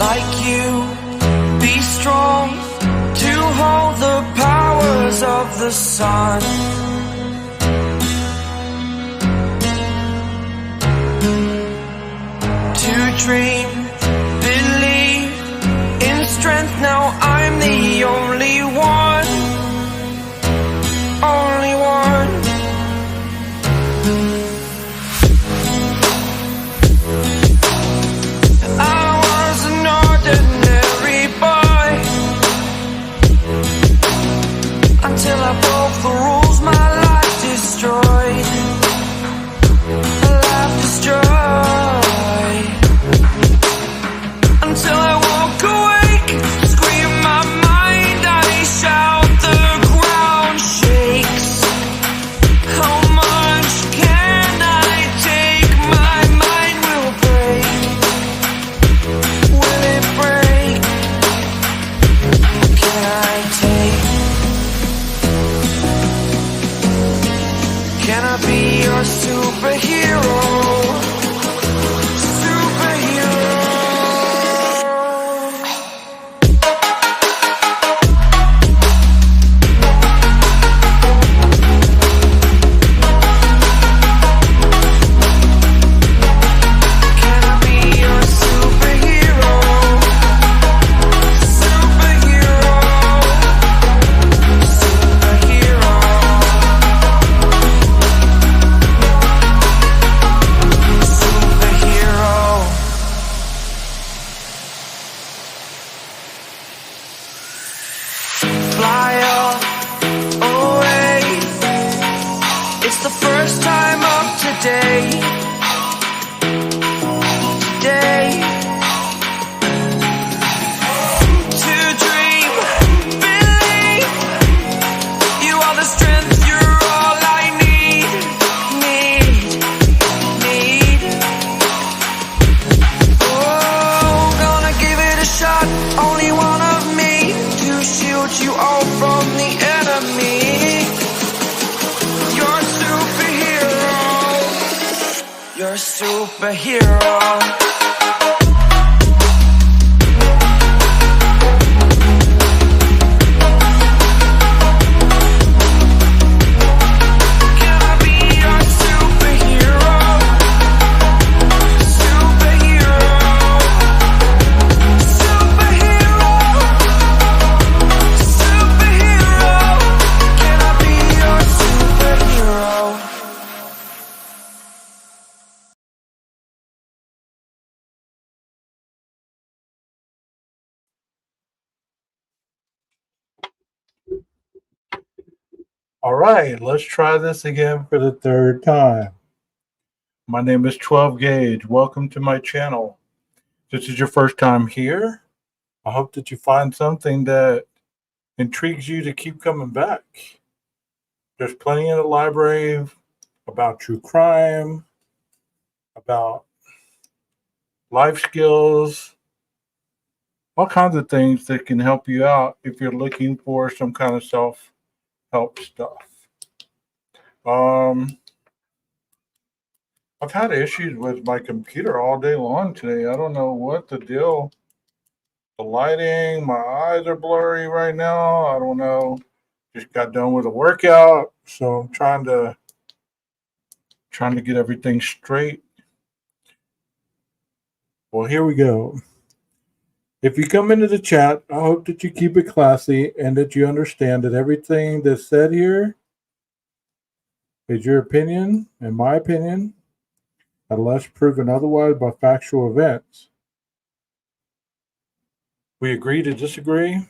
like you, be strong to hold the powers of the sun. To dream, believe in strength, now I'm the only one. Only one. I was an ordinary boy until I broke the rules, my life destroyed. Life destroyed. Until I woke awake, scream my mind, I shout, the ground shakes. How much can I take? My mind will break. Will it break? Can I take? Can I be your superhero? Superhero. All right, let's try this again for the third time. My name is 12 Gauge. Welcome to my channel. If this is your first time here, I hope that you find something that intrigues you to keep coming back. There's plenty in the library about true crime, about life skills, all kinds of things that can help you out if you're looking for some kind of self-help stuff. I've had issues with my computer all day long today. I don't know what the deal. The lighting, my eyes are blurry right now. I don't know. Just got done with a workout, so I'm trying to get everything straight. Well, here we go. If you come into the chat, I hope that you keep it classy and that you understand that everything that's said here is your opinion and my opinion, unless proven otherwise by factual events. We agree to disagree,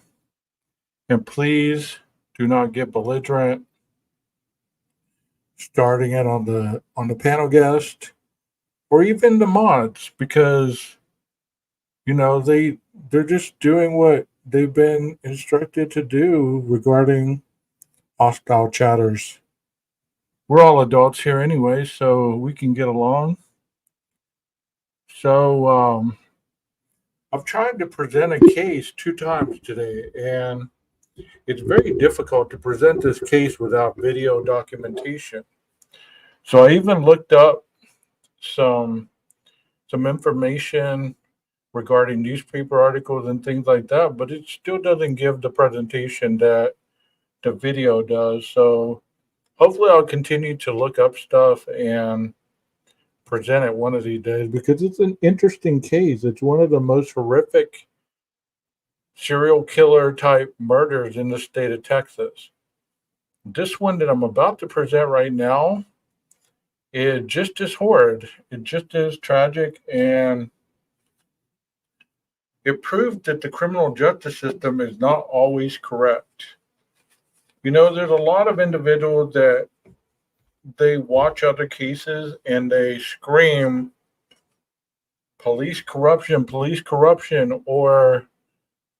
and please do not get belligerent, starting it on the panel guest or even the mods, because they're just doing what they've been instructed to do regarding hostile chatters. We're all adults here anyway, so we can get along. So I've tried to present a case 2 times today, and it's very difficult to present this case without video documentation. So I even looked up some information regarding newspaper articles and things like that, but it still doesn't give the presentation that the video does. So hopefully I'll continue to look up stuff and present it one of these days because it's an interesting case. It's one of the most horrific serial killer type murders in the state of Texas. This one that I'm about to present right now is just as horrid. It just as tragic, and it proved that the criminal justice system is not always correct. You know, there's a lot of individuals that they watch other cases and they scream police corruption, or,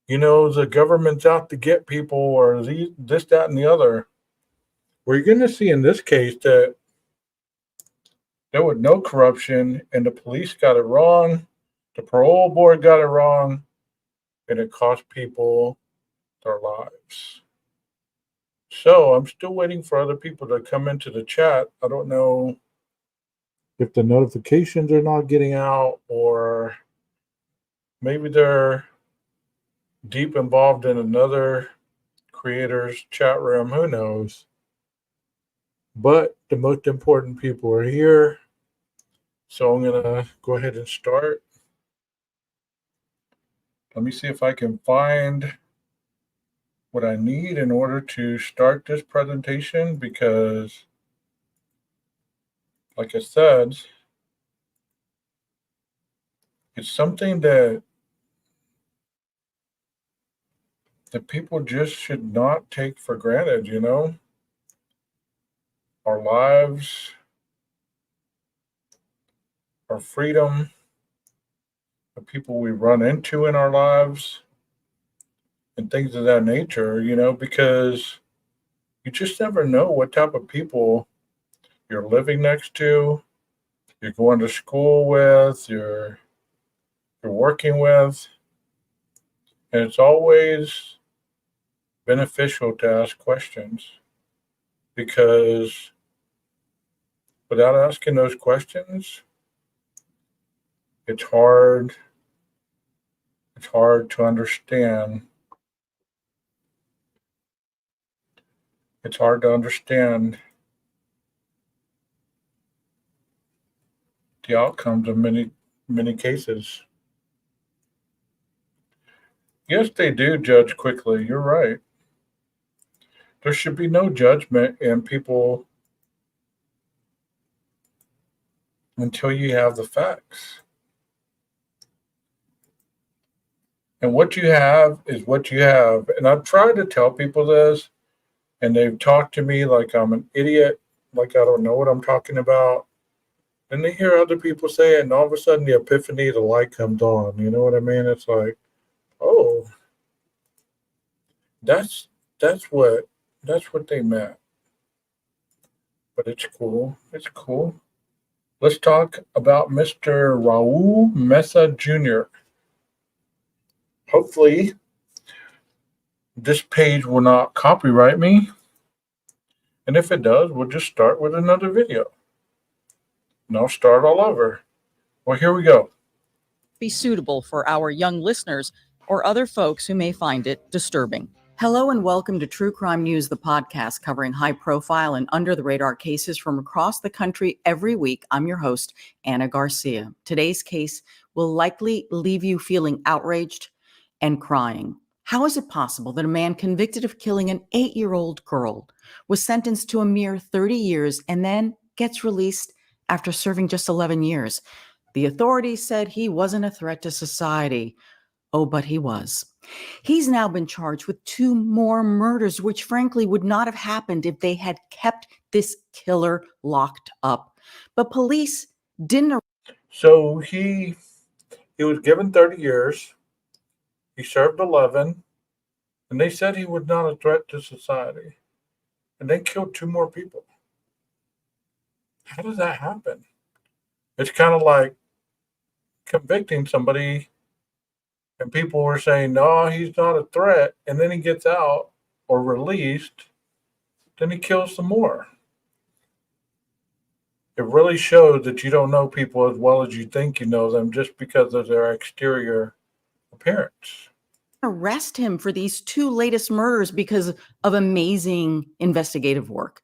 you know, the government's out to get people, or this, that, and the other. We're going to see in this case that there was no corruption and the police got it wrong, the parole board got it wrong, and it cost people their lives. So I'm still waiting for other people to come into the chat. I don't know if the notifications are not getting out, or maybe they're deep involved in another creator's chat room. Who knows? But the most important people are here. So I'm going to go ahead and start. Let me see if I can find what I need in order to start this presentation, because, like I said, it's something that people just should not take for granted, you know? Our lives, our freedom, the people we run into in our lives, and things of that nature, you know, because you just never know what type of people you're living next to, you're going to school with, you're working with. And it's always beneficial to ask questions, because without asking those questions, it's hard to understand. It's hard to understand the outcomes of many cases. Yes, they do judge quickly. You're right. There should be no judgment in people until you have the facts. And what you have is what you have. And I've tried to tell people this, and they've talked to me like I'm an idiot, like I don't know what I'm talking about. And they hear other people say it, and all of a sudden the epiphany, the light comes on. You know what I mean? It's like, oh, that's what they meant. But it's cool. It's cool. Let's talk about Mr. Raul Meza Jr. Hopefully, this page will not copyright me. And if it does, we'll just start with another video. And I'll start all over. Well, here we go. Be suitable for our young listeners or other folks who may find it disturbing. Hello and welcome to True Crime News, the podcast covering high-profile and under-the-radar cases from across the country every week. I'm your host, Anna Garcia. Today's case will likely leave you feeling outraged and crying. How is it possible that a man convicted of killing an 8-year-old girl was sentenced to a mere 30 years and then gets released after serving just 11 years? The authorities said he wasn't a threat to society. Oh, but he was. He's now been charged with 2 more murders, which frankly would not have happened if they had kept this killer locked up. But police didn't. So he was given 30 years. He served 11, and they said he was not a threat to society. And they killed 2 more people. How does that happen? It's kind of like convicting somebody, and people were saying, no, he's not a threat, and then he gets out or released, then he kills some more. It really shows that you don't know people as well as you think you know them just because of their exterior appearance. Arrest him for these two latest murders because of amazing investigative work.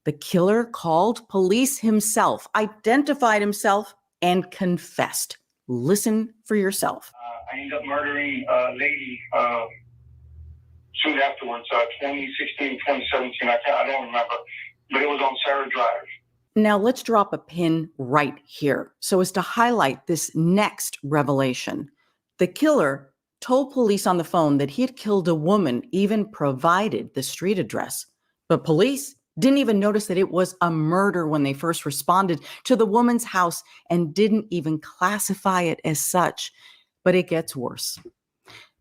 The killer called police himself, identified himself, and confessed. Listen for yourself. I ended up murdering a lady soon afterwards, 2016, 2017. I don't remember, but it was on Sarah Drive. Now let's drop a pin right here so as to highlight this next revelation. The killer told police on the phone that he had killed a woman, even provided the street address. But police didn't even notice that it was a murder when they first responded to the woman's house and didn't even classify it as such. But it gets worse.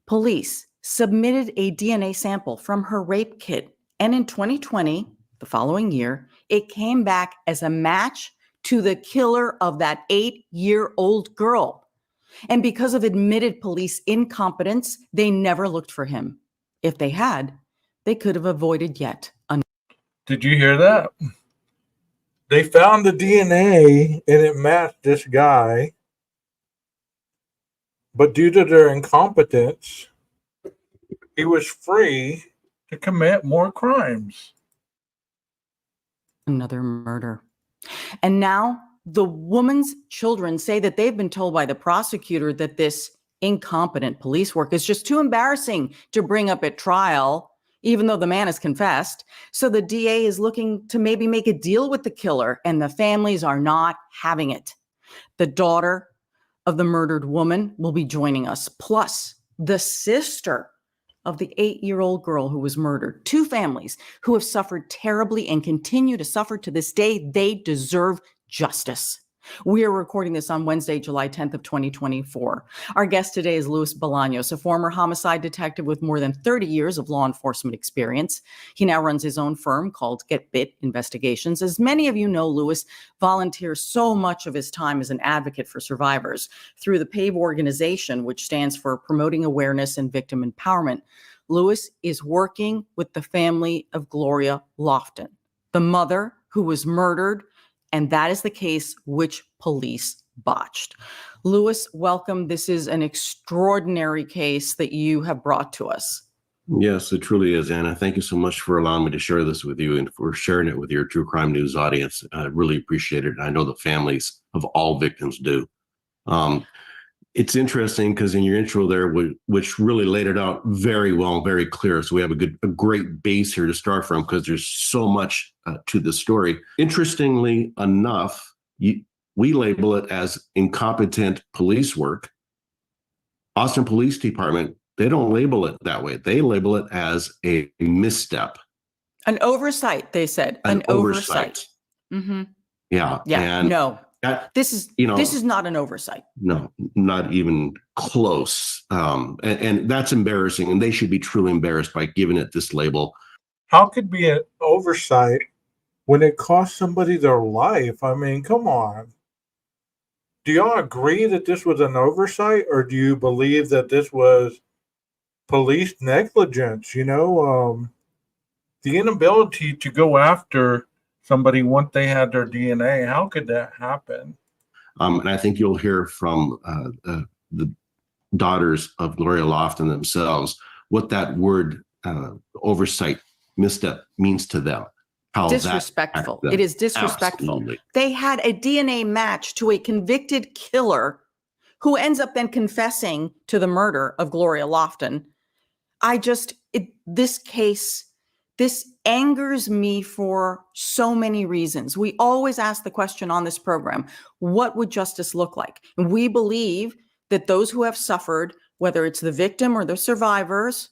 Police submitted a DNA sample from her rape kit, and in 2020, the following year, it came back as a match to the killer of that 8-year-old girl. And because of admitted police incompetence, they never looked for him. If they had, they could have avoided yet another. Did you hear that? They found the DNA and it matched this guy. But due to their incompetence, he was free to commit more crimes. Another murder. And now the woman's children say that they've been told by the prosecutor that this incompetent police work is just too embarrassing to bring up at trial, even though the man has confessed. So the DA is looking to maybe make a deal with the killer, and the families are not having it. The daughter of the murdered woman will be joining us, plus the sister of the 8-year-old girl who was murdered. Two families who have suffered terribly and continue to suffer to this day. They deserve justice. We are recording this on Wednesday, July 10th of 2024. Our guest today is Luis Bolaños, a former homicide detective with more than 30 years of law enforcement experience. He now runs his own firm called Get Bit Investigations. As many of you know, Luis volunteers so much of his time as an advocate for survivors through the PAVE organization, which stands for Promoting Awareness and Victim Empowerment. Luis is working with the family of Gloria Lofton, the mother who was murdered, and that is the case which police botched. Luis, welcome. This is an extraordinary case that you have brought to us. Yes, it truly is, Anna. Thank you so much for allowing me to share this with you and for sharing it with your True Crime News audience. I really appreciate it. I know the families of all victims do. It's interesting because in your intro there, which really laid it out very well, very clear. So we have a great base here to start from because there's so much to the story. Interestingly enough, we label it as incompetent police work. Austin Police Department, they don't label it that way. They label it as a misstep. An oversight, they said. An oversight. Mm-hmm. Yeah. Yeah. And no. This is not an oversight. No, not even close. And that's embarrassing. And they should be truly embarrassed by giving it this label. How could be an oversight when it cost somebody their life? I mean, come on. Do y'all agree that this was an oversight, or do you believe that this was police negligence? You know, the inability to go after somebody once they had their DNA. How could that happen? And I think you'll hear from the daughters of Gloria Lofton themselves what that word oversight, misstep means to them. How disrespectful. It is disrespectful. Absolutely. They had a DNA match to a convicted killer who ends up then confessing to the murder of Gloria Lofton. This case, this angers me for so many reasons. We always ask the question on this program, what would justice look like? And we believe that those who have suffered, whether it's the victim or the survivors,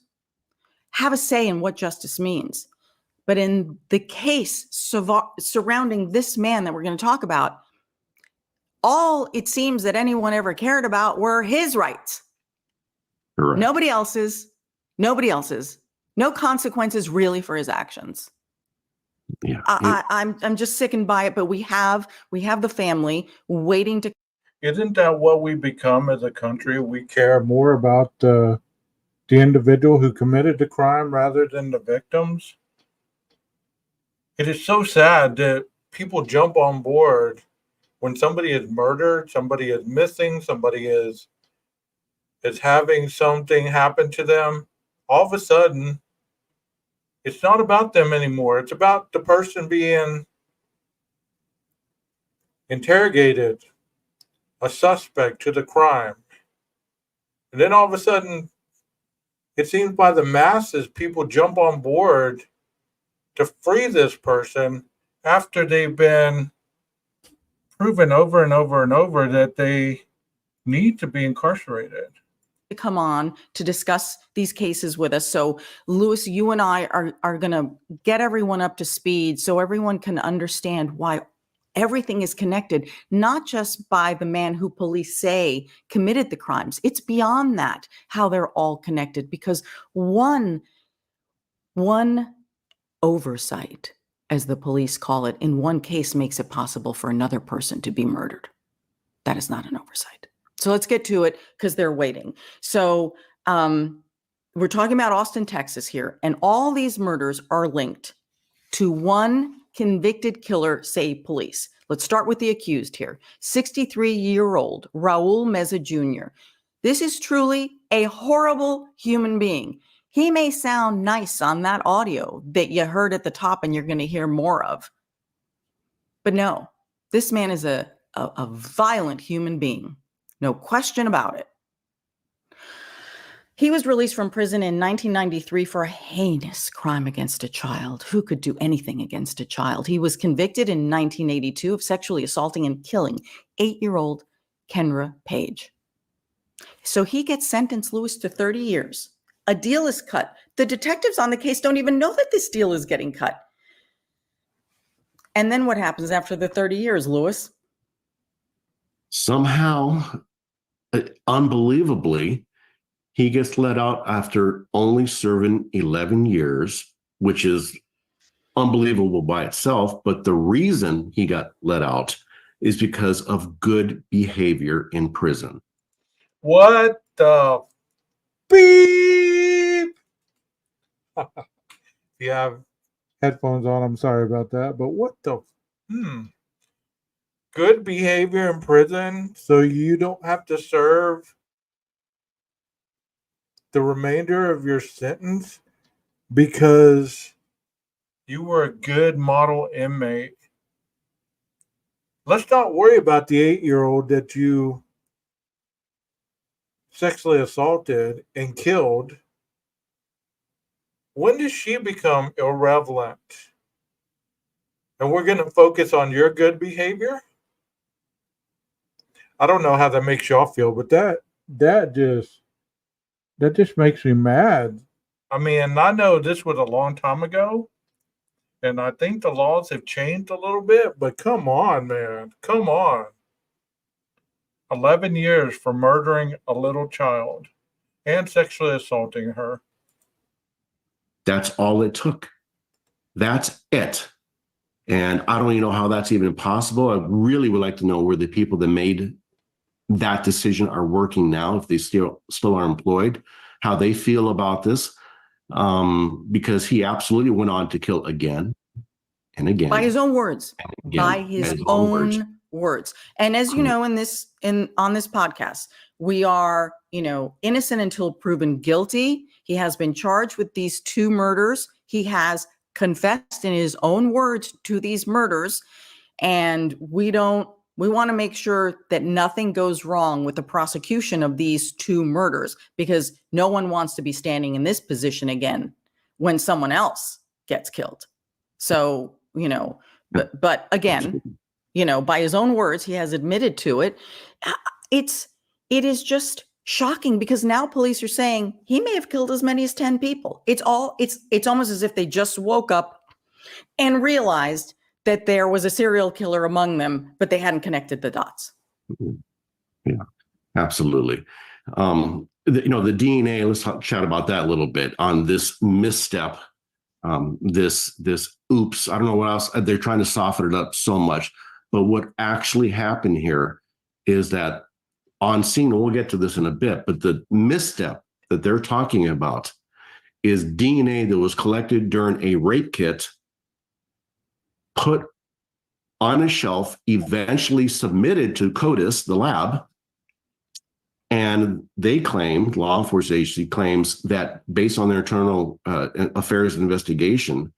have a say in what justice means. But in the case surrounding this man that we're going to talk about, all it seems that anyone ever cared about were his rights. Correct. Nobody else's. No consequences really for his actions. Yeah. I'm just sickened by it, but we have the family waiting to. Isn't that what we become as a country? We care more about the individual who committed the crime rather than the victims. It is so sad that people jump on board when somebody is murdered, somebody is missing, somebody is having something happen to them. All of a sudden, it's not about them anymore. It's about the person being interrogated, a suspect to the crime. And then all of a sudden, it seems by the masses, people jump on board to free this person after they've been proven over and over and over that they need to be incarcerated. To come on to discuss these cases with us. So, Louis, you and I are going to get everyone up to speed so everyone can understand why everything is connected, not just by the man who police say committed the crimes. It's beyond that, how they're all connected, because one oversight, as the police call it, in one case makes it possible for another person to be murdered. That is not an oversight. So let's get to it because they're waiting. So we're talking about Austin, Texas here, and all these murders are linked to one convicted killer, say police. Let's start with the accused here. 63-year-old Raul Meza Jr. This is truly a horrible human being. He may sound nice on that audio that you heard at the top and you're going to hear more of. But no, this man is a violent human being. No question about it. He was released from prison in 1993 for a heinous crime against a child. Who could do anything against a child? He was convicted in 1982 of sexually assaulting and killing 8-year-old Kenra Page. So he gets sentenced, Louis, to 30 years. A deal is cut. The detectives on the case don't even know that this deal is getting cut. And then what happens after the 30 years, Louis? Somehow, unbelievably, he gets let out after only serving 11 years, which is unbelievable by itself. But the reason he got let out is because of good behavior in prison. What the beep? If you have headphones on, I'm sorry about that. But what the good behavior in prison so you don't have to serve the remainder of your sentence because you were a good model inmate. Let's not worry about the 8-year-old that you sexually assaulted and killed. When does she become irrelevant? And we're going to focus on your good behavior? I don't know how that makes y'all feel, but that just makes me mad. I mean, I know this was a long time ago, and I think the laws have changed a little bit, but come on, man. Come on. 11 years for murdering a little child and sexually assaulting her. That's all it took. That's it. And I don't even know how that's even possible. I really would like to know where the people that made that decision are working now, if they still are employed, how they feel about this, because he absolutely went on to kill again and again. By his own words. By his own words. And as you know, on this podcast, we are, innocent until proven guilty. He has been charged with these 2 murders. He has confessed in his own words to these murders. And we want to make sure that nothing goes wrong with the prosecution of these 2 murders, because no one wants to be standing in this position again when someone else gets killed. So, but again, by his own words, he has admitted to it. It is just shocking because now police are saying he may have killed as many as 10 people. It's almost as if they just woke up and realized that there was a serial killer among them, but they hadn't connected the dots. Yeah, absolutely. The DNA, let's chat about that a little bit on this misstep, this oops, I don't know what else, they're trying to soften it up so much. But what actually happened here is that on scene, and we'll get to this in a bit, but the misstep that they're talking about is DNA that was collected during a rape kit put on a shelf, eventually submitted to CODIS, the lab. And they claimed, law enforcement agency claims that based on their internal affairs investigation,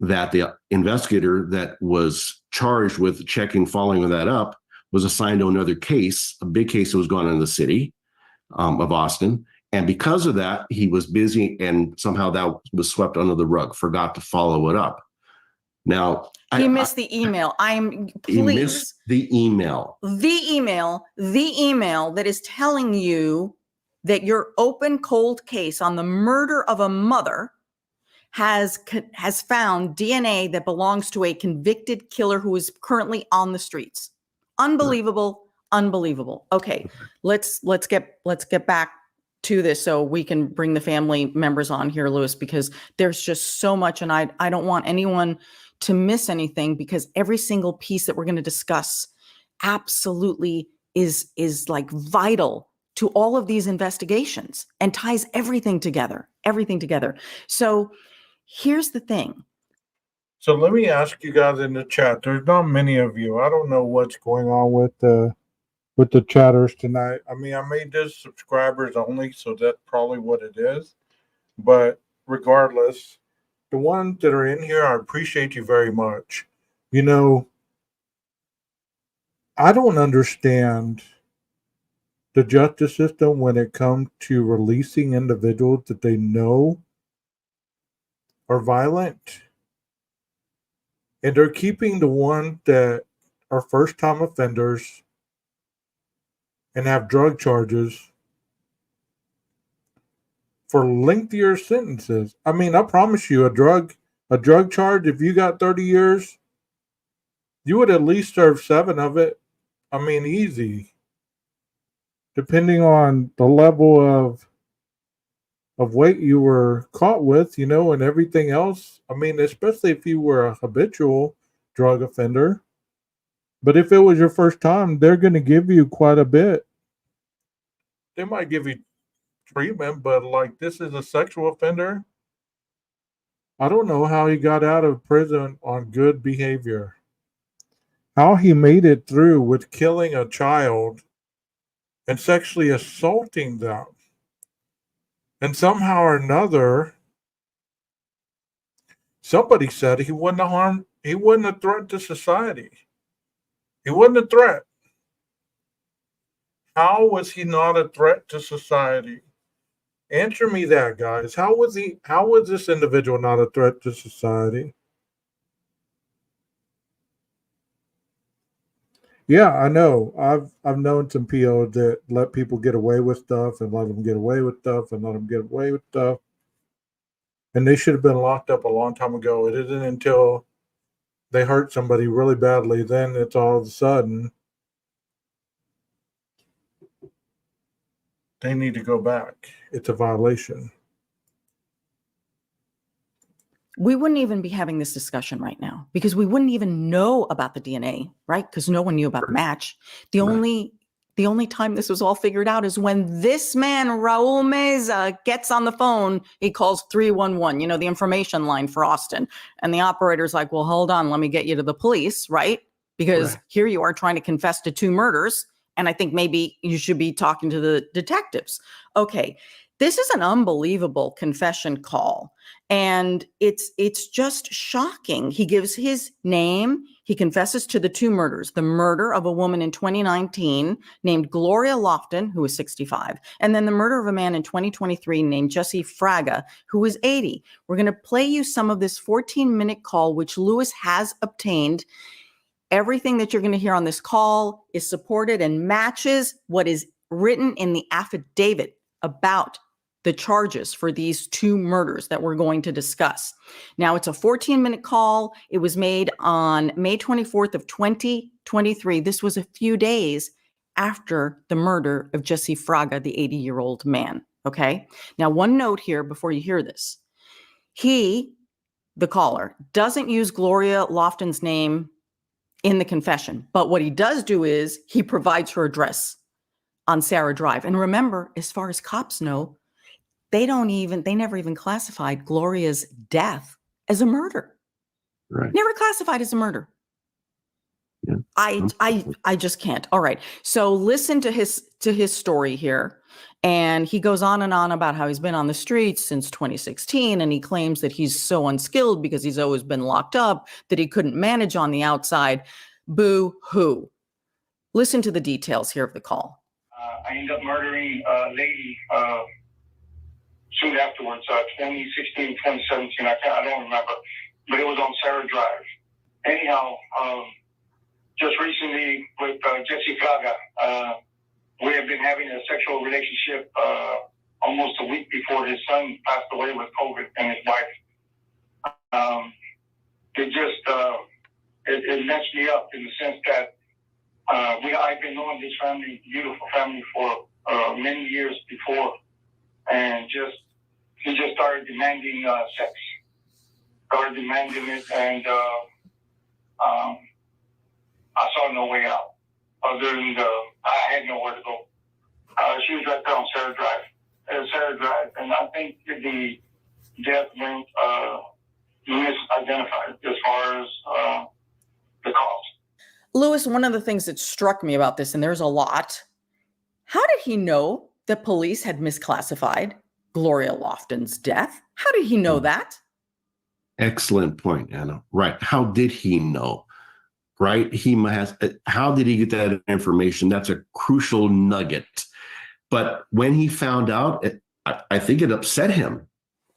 that the investigator that was charged with checking, following that up, was assigned to another case, a big case that was going on in the city of Austin. And because of that, he was busy and somehow that was swept under the rug, forgot to follow it up. Now, he missed the email. He missed the email. The email that is telling you that your open cold case on the murder of a mother has found DNA that belongs to a convicted killer who is currently on the streets. Unbelievable, unbelievable. Okay, let's get back to this so we can bring the family members on here, Louis, because there's just so much, and I don't want anyone to miss anything, because every single piece that we're going to discuss absolutely is like vital to all of these investigations and ties everything together. So here's the thing. So let me ask you guys in the chat. There's not many of you. I don't know what's going on with the chatters tonight. I mean, I made this subscribers only, so that's probably what it is. But regardless, the ones that are in here, I appreciate you very much. You know, I don't understand the justice system when it comes to releasing individuals that they know are violent. And they're keeping the ones that are first-time offenders and have drug charges for lengthier sentences. I mean, I promise you, a drug charge, if you got 30 years, you would at least serve 7 of it. I mean, easy. Depending on the level of weight you were caught with, you know, and everything else. I mean, especially if you were a habitual drug offender. But if it was your first time, they're going to give you quite a bit. They might give you treatment, but like, this is a sexual offender. I don't know how he got out of prison on good behavior. How he made it through with killing a child and sexually assaulting them. And somehow or another, somebody said he wasn't a threat to society. He wasn't a threat. How was he not a threat to society? Answer me that, guys. How was this individual not a threat to society? Yeah, I know. I've known some POs that let people get away with stuff and let them get away with stuff and let them get away with stuff. And they should have been locked up a long time ago. It isn't until they hurt somebody really badly, then it's all of a sudden they need to go back. It's a violation. We wouldn't even be having this discussion right now because we wouldn't even know about the DNA, right? Because no one knew about the match. The only time this was all figured out is when this man, Raul Meza, gets on the phone. He calls 311, you know, the information line for Austin. And the operator's like, well, hold on, let me get you to the police, right? Because here you are trying to confess to 2 murders. And I think maybe you should be talking to the detectives. Okay, this is an unbelievable confession call. And it's just shocking. He gives his name. He confesses to the 2 murders, the murder of a woman in 2019 named Gloria Lofton, who was 65, and then the murder of a man in 2023 named Jesse Fraga, who was 80. We're going to play you some of this 14-minute call, which Louis has obtained. Everything that you're going to hear on this call is supported and matches what is written in the affidavit about the charges for these 2 murders that we're going to discuss. Now, it's a 14-minute call. It was made on May 24th of 2023. This was a few days after the murder of Jesse Fraga, the 80-year-old man, okay? Now, one note here before you hear this. He, the caller, doesn't use Gloria Lofton's name in the confession, but what he does do is he provides her address on Sarah Drive. And remember, as far as cops know, they never even classified Gloria's death as a murder. Right. Never classified as a murder. Yeah. I just can't. All right. So listen to his story here. And he goes on and on about how he's been on the streets since 2016. And he claims that he's so unskilled because he's always been locked up that he couldn't manage on the outside. Boo hoo. Listen to the details here of the call. I ended up murdering a lady soon afterwards, 2016, 2017. I don't remember, but it was on Sarah Drive. Anyhow, just recently with Jesse Fraga, we have been having a sexual relationship almost a week before his son passed away with COVID and his wife. It just it messed me up in the sense that I've been knowing this family, beautiful family, for many years before, and he just started demanding sex, started demanding it, and I saw no way out other than I had nowhere to go. She was right there on Sarah Drive, and I think the death went misidentified as far as the cause. Lewis, one of the things that struck me about this, and there's a lot, how did he know that police had misclassified Gloria Lofton's death? How did he know that? Excellent point, Anna. Right. How did he know? Right. How did he get that information? That's a crucial nugget. But when he found out, I think it upset him.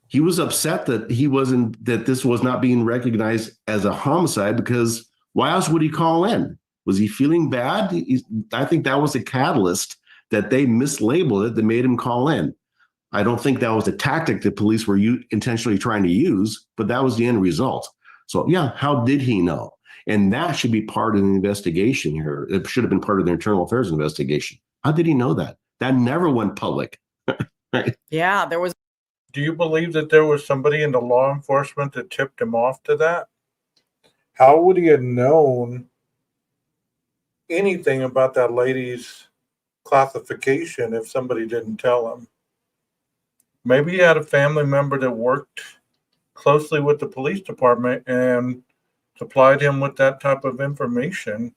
He was upset that this was not being recognized as a homicide, because why else would he call in? Was he feeling bad? I think that was a catalyst that they mislabeled it that made him call in. I don't think that was a tactic that police were intentionally trying to use, but that was the end result. So yeah, how did he know? And that should be part of the investigation here. It should have been part of the internal affairs investigation. How did he know that? That never went public. Right? Yeah, there was. Do you believe that there was somebody in the law enforcement that tipped him off to that? How would he have known anything about that lady's classification if somebody didn't tell him? Maybe he had a family member that worked closely with the police department and supplied him with that type of information.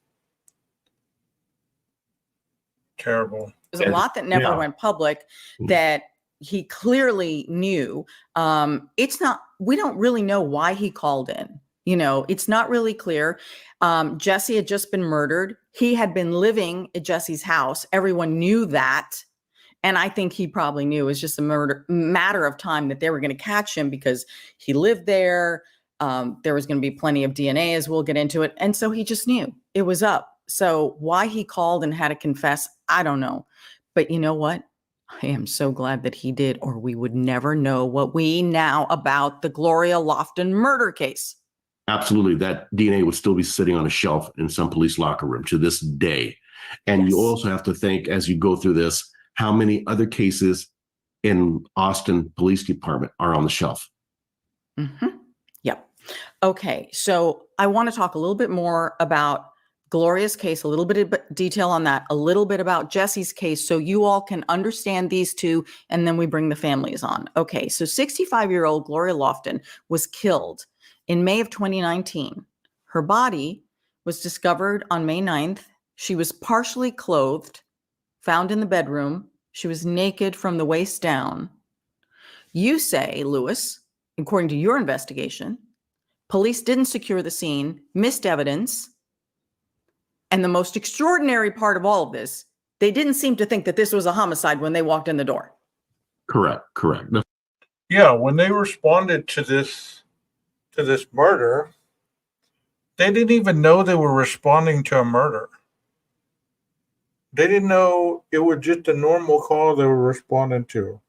Terrible. There's a lot that never went public that he clearly knew. We don't really know why he called in. It's not really clear. Jesse had just been murdered. He had been living at Jesse's house. Everyone knew that. And I think he probably knew it was just a matter of time that they were going to catch him because he lived there. There was going to be plenty of DNA, as we'll get into it. And so he just knew it was up. So why he called and had to confess, I don't know. But you know what? I am so glad that he did, or we would never know what we now about the Gloria Lofton murder case. Absolutely. That DNA would still be sitting on a shelf in some police locker room to this day. And you also have to think, as you go through this, how many other cases in Austin Police Department are on the shelf. Mm-hmm. Yep. Okay. So I want to talk a little bit more about Gloria's case, a little bit of detail on that, a little bit about Jesse's case, so you all can understand these two, and then we bring the families on. Okay. So 65-year-old Gloria Lofton was killed in May of 2019. Her body was discovered on May 9th. She was partially clothed, found in the bedroom. She was naked from the waist down. You say, Lewis, according to your investigation, police didn't secure the scene, missed evidence. And the most extraordinary part of all of this, they didn't seem to think that this was a homicide when they walked in the door. Correct. Yeah, when they responded to this murder, they didn't even know they were responding to a murder. They didn't know it was just a normal call they were responding to.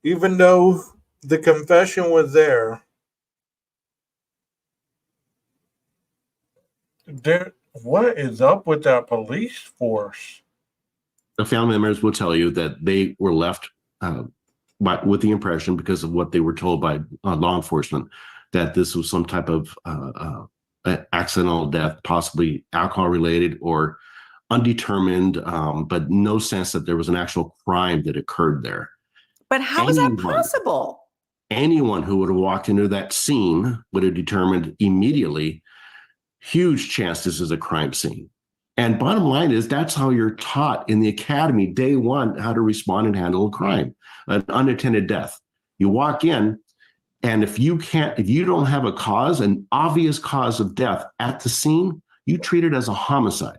Even though the confession was there, what is up with that police force? The family members will tell you that they were left with the impression, because of what they were told by law enforcement, that this was some type of accidental death, possibly alcohol related or undetermined, but no sense that there was an actual crime that occurred there. But how is that possible? Anyone who would have walked into that scene would have determined immediately Huge chance this is a crime scene. And bottom line is that's how you're taught in the academy, day one, how to respond and handle a crime, an unattended death. You walk in, and if you don't have a cause, an obvious cause of death at the scene, you treat it as a homicide.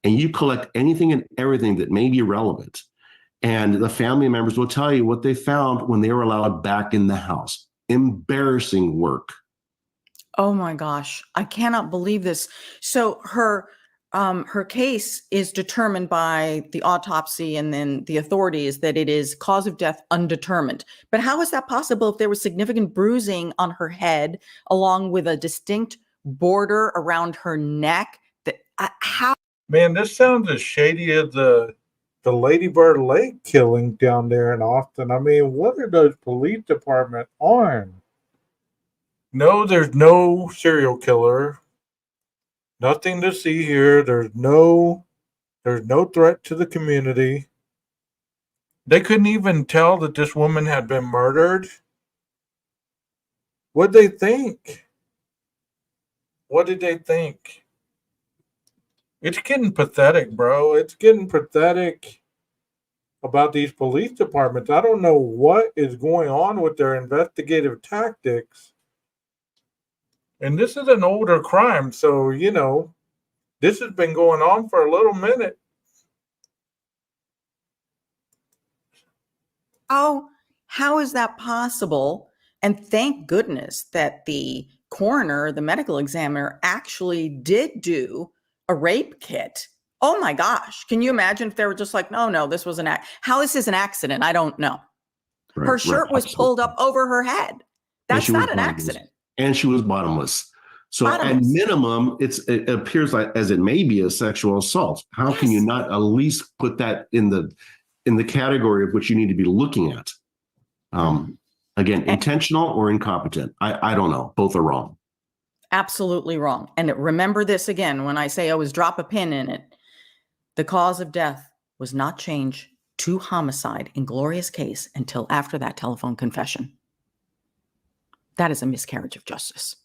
And you collect anything and everything that may be relevant. And the family members will tell you what they found when they were allowed back in the house. Embarrassing work. Oh my gosh, I cannot believe this. So her case is determined by the autopsy and then the authorities that it is cause of death undetermined. But how is that possible if there was significant bruising on her head along with a distinct border around her neck? How? Man, this sounds as shady as the Lady Bird Lake killing down there in Austin. I mean, what are those police department on? No, there's no serial killer. Nothing to see here. There's no threat to the community. They couldn't even tell that this woman had been murdered. What'd they think? What did they think? It's getting pathetic, bro. It's getting pathetic about these police departments. I don't know what is going on with their investigative tactics. And this is an older crime, so, this has been going on for a little minute. Oh, how is that possible? And thank goodness that the coroner, the medical examiner, actually did do a rape kit. Oh my gosh. Can you imagine if they were just like, no, this was how is this an accident? I don't know. Right, her shirt was pulled up over her head. That's not an accident. And she was bottomless. So at minimum, it appears like as it may be a sexual assault. How can you not at least put that in the category of which you need to be looking at? Again, intentional or incompetent? I don't know. Both are wrong. Absolutely wrong. And remember this again, when I say always drop a pin in it, the cause of death was not changed to homicide in Gloria's case until after that telephone confession. That is a miscarriage of justice.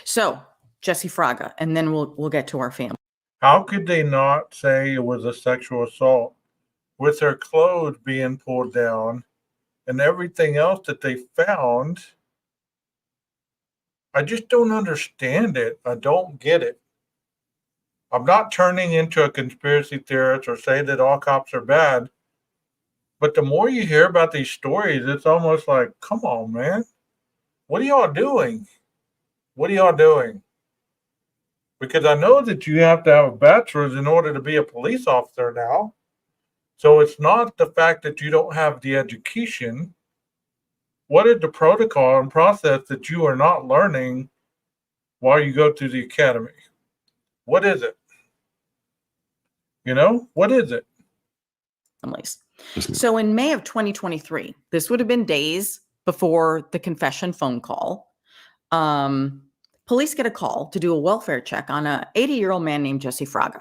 So, Jesse Fraga, and then we'll get to our family. How could they not say it was a sexual assault with her clothes being pulled down and everything else that they found? I just don't understand it. I don't get it. I'm not turning into a conspiracy theorist or say that all cops are bad, but the more you hear about these stories, it's almost like, come on, man. What are y'all doing? What are y'all doing? Because I know that you have to have a bachelor's in order to be a police officer now. So it's not the fact that you don't have the education. What is the protocol and process that you are not learning while you go to the academy? What is it? What is it? Families. So in May of 2023, this would have been days before the confession phone call. Police get a call to do a welfare check on an 80-year-old man named Jesse Fraga.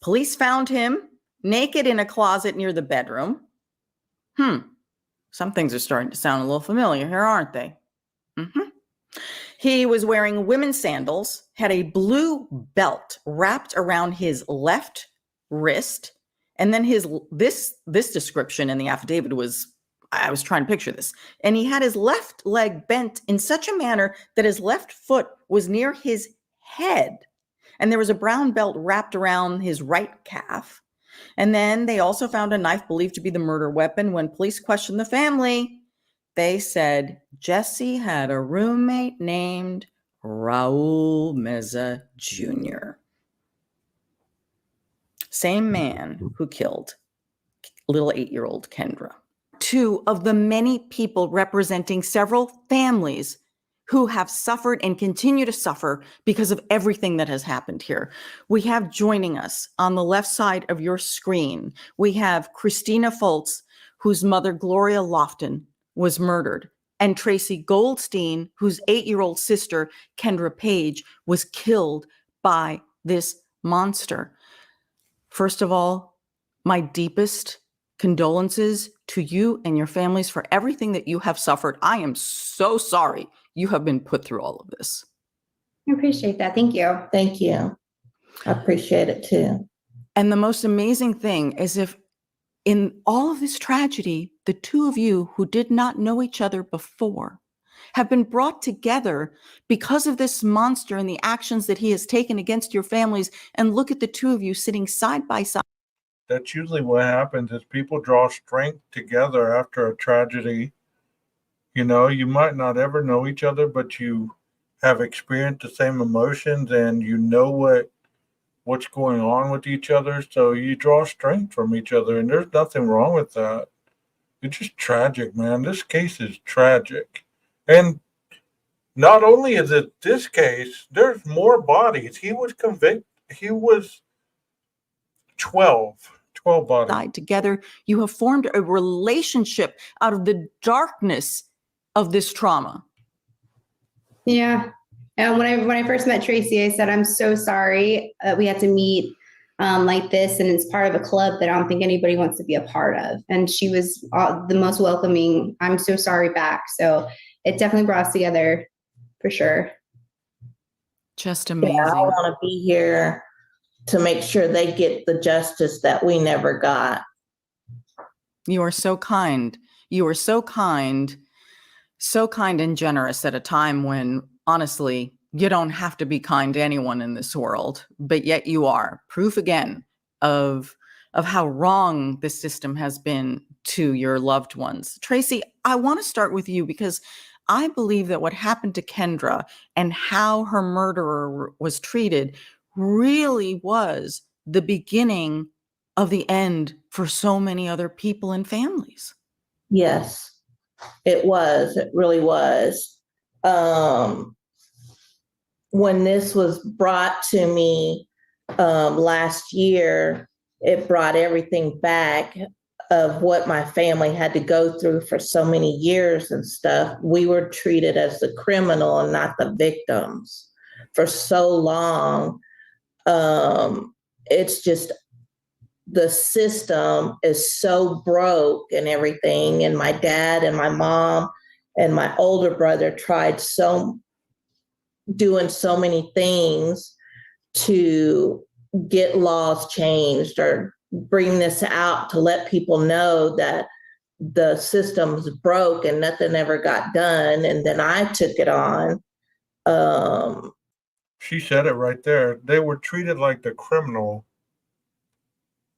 Police found him naked in a closet near the bedroom. Some things are starting to sound a little familiar here, aren't they? He was wearing women's sandals, had a blue belt wrapped around his left wrist, and then this description in the affidavit was, I was trying to picture this, and he had his left leg bent in such a manner that his left foot was near his head, and there was a brown belt wrapped around his right calf. And then they also found a knife believed to be the murder weapon. When police questioned the family, they said Jesse had a roommate named Raul Meza Jr. Same man who killed little 8-year-old Kendra. Two of the many people representing several families who have suffered and continue to suffer because of everything that has happened here. We have joining us on the left side of your screen, we have Christina Foltz, whose mother, Gloria Lofton, was murdered, and Tracy Goldstein, whose 8-year-old sister, Kendra Page, was killed by this monster. First of all, my deepest condolences to you and your families for everything that you have suffered. I am so sorry you have been put through all of this. I appreciate that. Thank you. Thank you. I appreciate it too. And the most amazing thing is if in all of this tragedy, the two of you who did not know each other before have been brought together because of this monster and the actions that he has taken against your families. And look at the two of you sitting side by side. That's usually what happens is people draw strength together after a tragedy. You know, you might not ever know each other, but you have experienced the same emotions and you know what's going on with each other. So you draw strength from each other, and there's nothing wrong with that. It's just tragic, man. This case is tragic. And not only is it this case, there's more bodies. He was convicted. He was 12 bodies. Together, you have formed a relationship out of the darkness of this trauma. Yeah. And when I first met Tracy, I said, I'm so sorry that we had to meet like this. And it's part of a club that I don't think anybody wants to be a part of. And she was the most welcoming. I'm so sorry back. So it definitely brought us together for sure. Just amazing. Yeah, I want to be here to make sure they get the justice that we never got. You are so kind. You are so kind and generous at a time when, honestly, you don't have to be kind to anyone in this world, but yet you are. Proof again of how wrong the system has been to your loved ones. Tracy, I want to start with you because I believe that what happened to Kendra and how her murderer was treated really was the beginning of the end for so many other people and families. Yes, it was. It really was. When this was brought to me last year, it brought everything back of what my family had to go through for so many years and stuff. We were treated as the criminal and not the victims for so long. It's just the system is so broke and everything. And my dad and my mom and my older brother tried doing so many things to get laws changed or bring this out to let people know that the system's broke and nothing ever got done. And then I took it on. She said it right there. They were treated like the criminal,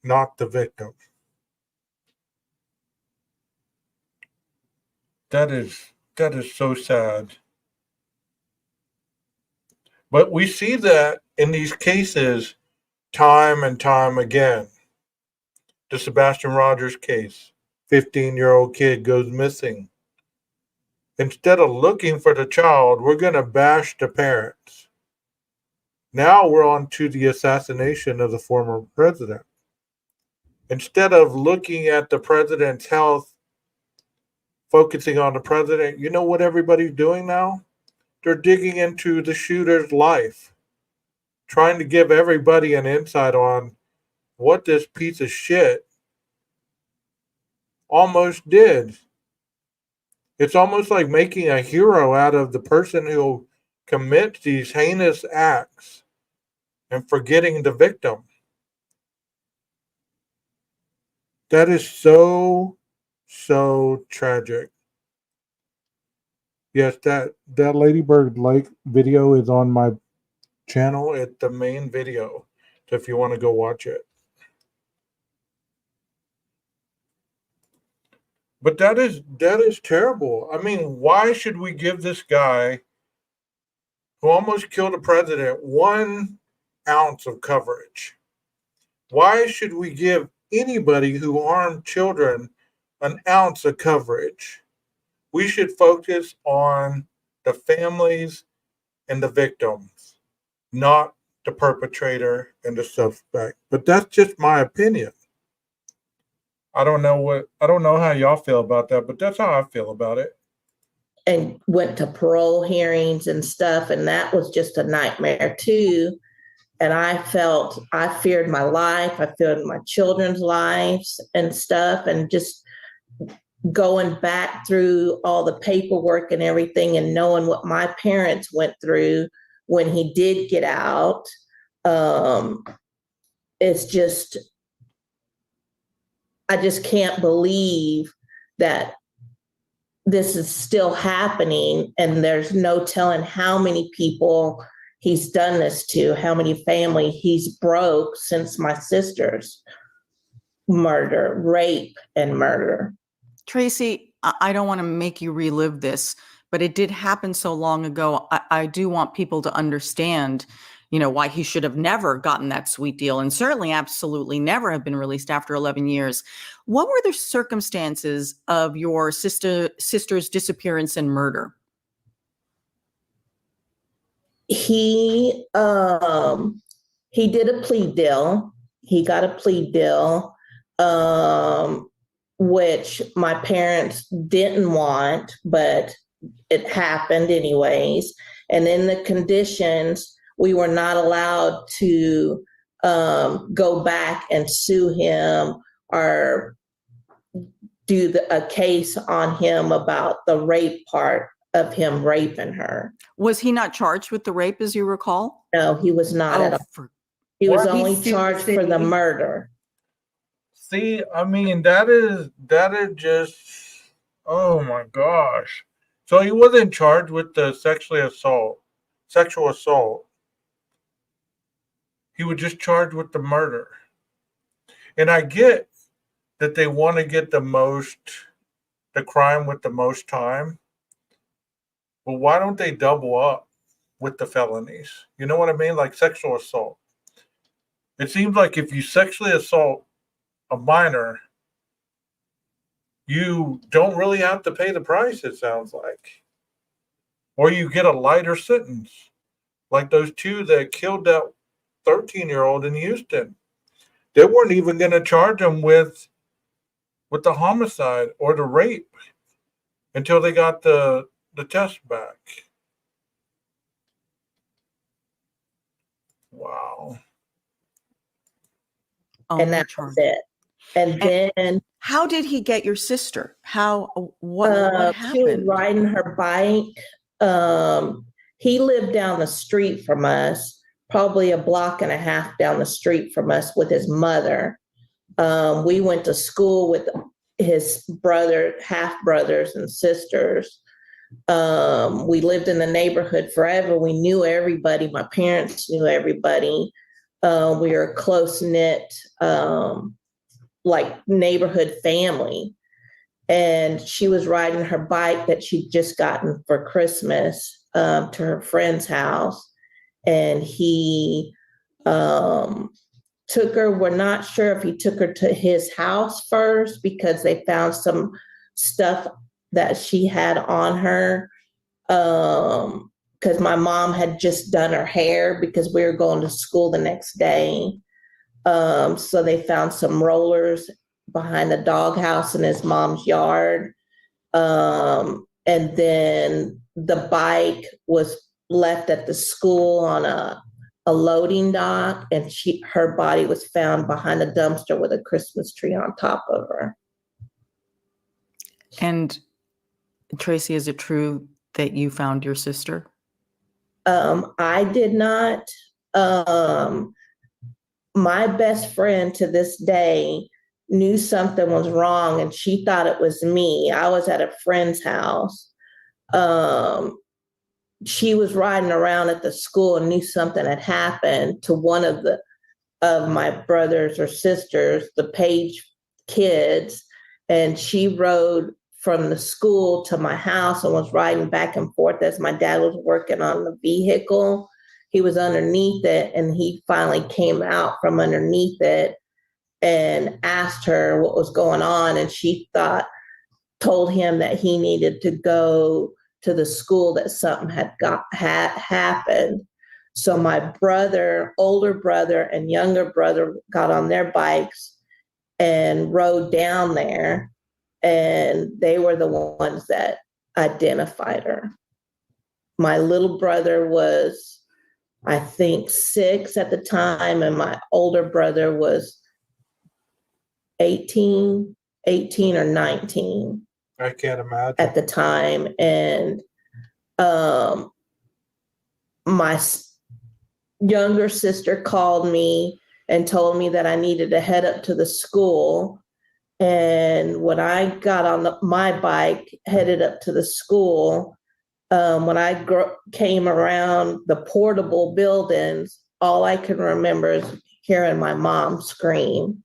not the victim. That is so sad. But we see that in these cases time and time again. The Sebastian Rogers case, 15-year-old kid goes missing. Instead of looking for the child, we're going to bash the parents. Now we're on to the assassination of the former president. Instead of looking at the president's health, focusing on the president, you know what everybody's doing now? They're digging into the shooter's life, trying to give everybody an insight on what this piece of shit almost did. It's almost like making a hero out of the person who commits these heinous acts and forgetting the victim. That is so tragic. Yes, that Lady Bird Lake video is on my channel. It's the main video. So if you want to go watch it. But that is terrible. I mean, why should we give this guy who almost killed the president 1 ounce of coverage? Why should we give anybody who harmed children an ounce of coverage? We should focus on the families and the victims, not the perpetrator and the suspect. But that's just my opinion. I don't know how y'all feel about that, but that's how I feel about it. And went to parole hearings and stuff, and that was just a nightmare too. And I feared my life. I feared my children's lives and stuff, and just going back through all the paperwork and everything and knowing what my parents went through when he did get out. It's just, I just can't believe that this is still happening, and there's no telling how many people he's done this to, how many family he's broke since my sister's murder, rape and murder. Tracy, I don't want to make you relive this, but it did happen so long ago. I do want people to understand, why he should have never gotten that sweet deal, and certainly absolutely never have been released after 11 years. What were the circumstances of your sister's disappearance and murder? He did a plea deal. He got a plea deal, which my parents didn't want, but it happened anyways. And in the conditions, we were not allowed to go back and sue him or do a case on him about the rape part of him raping her. Was he not charged with the rape, as you recall? No, he was not at all. He was only charged for the murder. See, I mean, that is just, oh my gosh. So he wasn't charged with the sexual assault. He was just charged with the murder. And I get that they want to get the crime with the most time. But why don't they double up with the felonies? You know what I mean? Like sexual assault. It seems like if you sexually assault a minor, you don't really have to pay the price, it sounds like. Or you get a lighter sentence. Like those two that killed that 13-year-old in Houston. They weren't even going to charge him with the homicide or the rape until they got the test back. Wow. And that was it. And then how did he get your sister? What happened? She was riding her bike. He lived down the street from us, probably a block and a half down the street from us with his mother. We went to school with his half brothers and sisters. We lived in the neighborhood forever. We knew everybody. My parents knew everybody. We were a close-knit, like neighborhood family. And she was riding her bike that she'd just gotten for Christmas to her friend's house. And he took her. We're not sure if he took her to his house first because they found some stuff that she had on her. Because my mom had just done her hair because we were going to school the next day. So they found some rollers behind the doghouse in his mom's yard. And then the bike was left at the school on a loading dock, and her body was found behind a dumpster with a Christmas tree on top of her. And Tracy, is it true that you found your sister? I did not. My best friend to this day knew something was wrong, and she thought it was me. I was at a friend's house. She was riding around at the school and knew something had happened to one of my brothers or sisters, the Page kids, and she rode from the school to my house and was riding back and forth as my dad was working on the vehicle. He was underneath it, and he finally came out from underneath it and asked her what was going on. And she told him that he needed to go to the school, that something had happened. So my older brother and younger brother got on their bikes and rode down there, and they were the ones that identified her. My little brother was, I think, 6 at the time, and my older brother was 18 or 19. I can't imagine. At the time. And my younger sister called me and told me that I needed to head up to the school. And when I got on my bike, headed up to the school, when I came around the portable buildings, all I can remember is hearing my mom scream.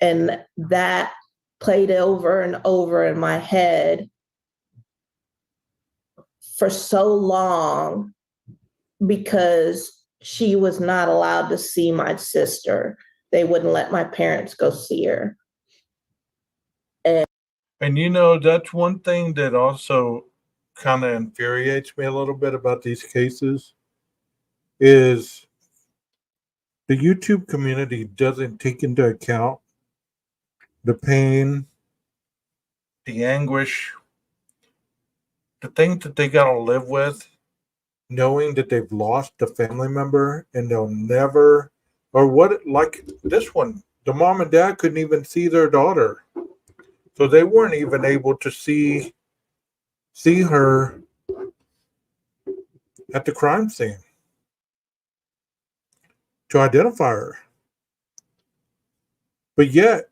And that played over and over in my head for so long, because she was not allowed to see my sister. They wouldn't let my parents go see her. And you know, that's one thing that also kind of infuriates me a little bit about these cases is the YouTube community doesn't take into account the pain, the anguish, the things that they got to live with, knowing that they've lost a family member and they'll never, or what, like this one, the mom and dad couldn't even see their daughter. So they weren't even able to see her at the crime scene to identify her. But yet,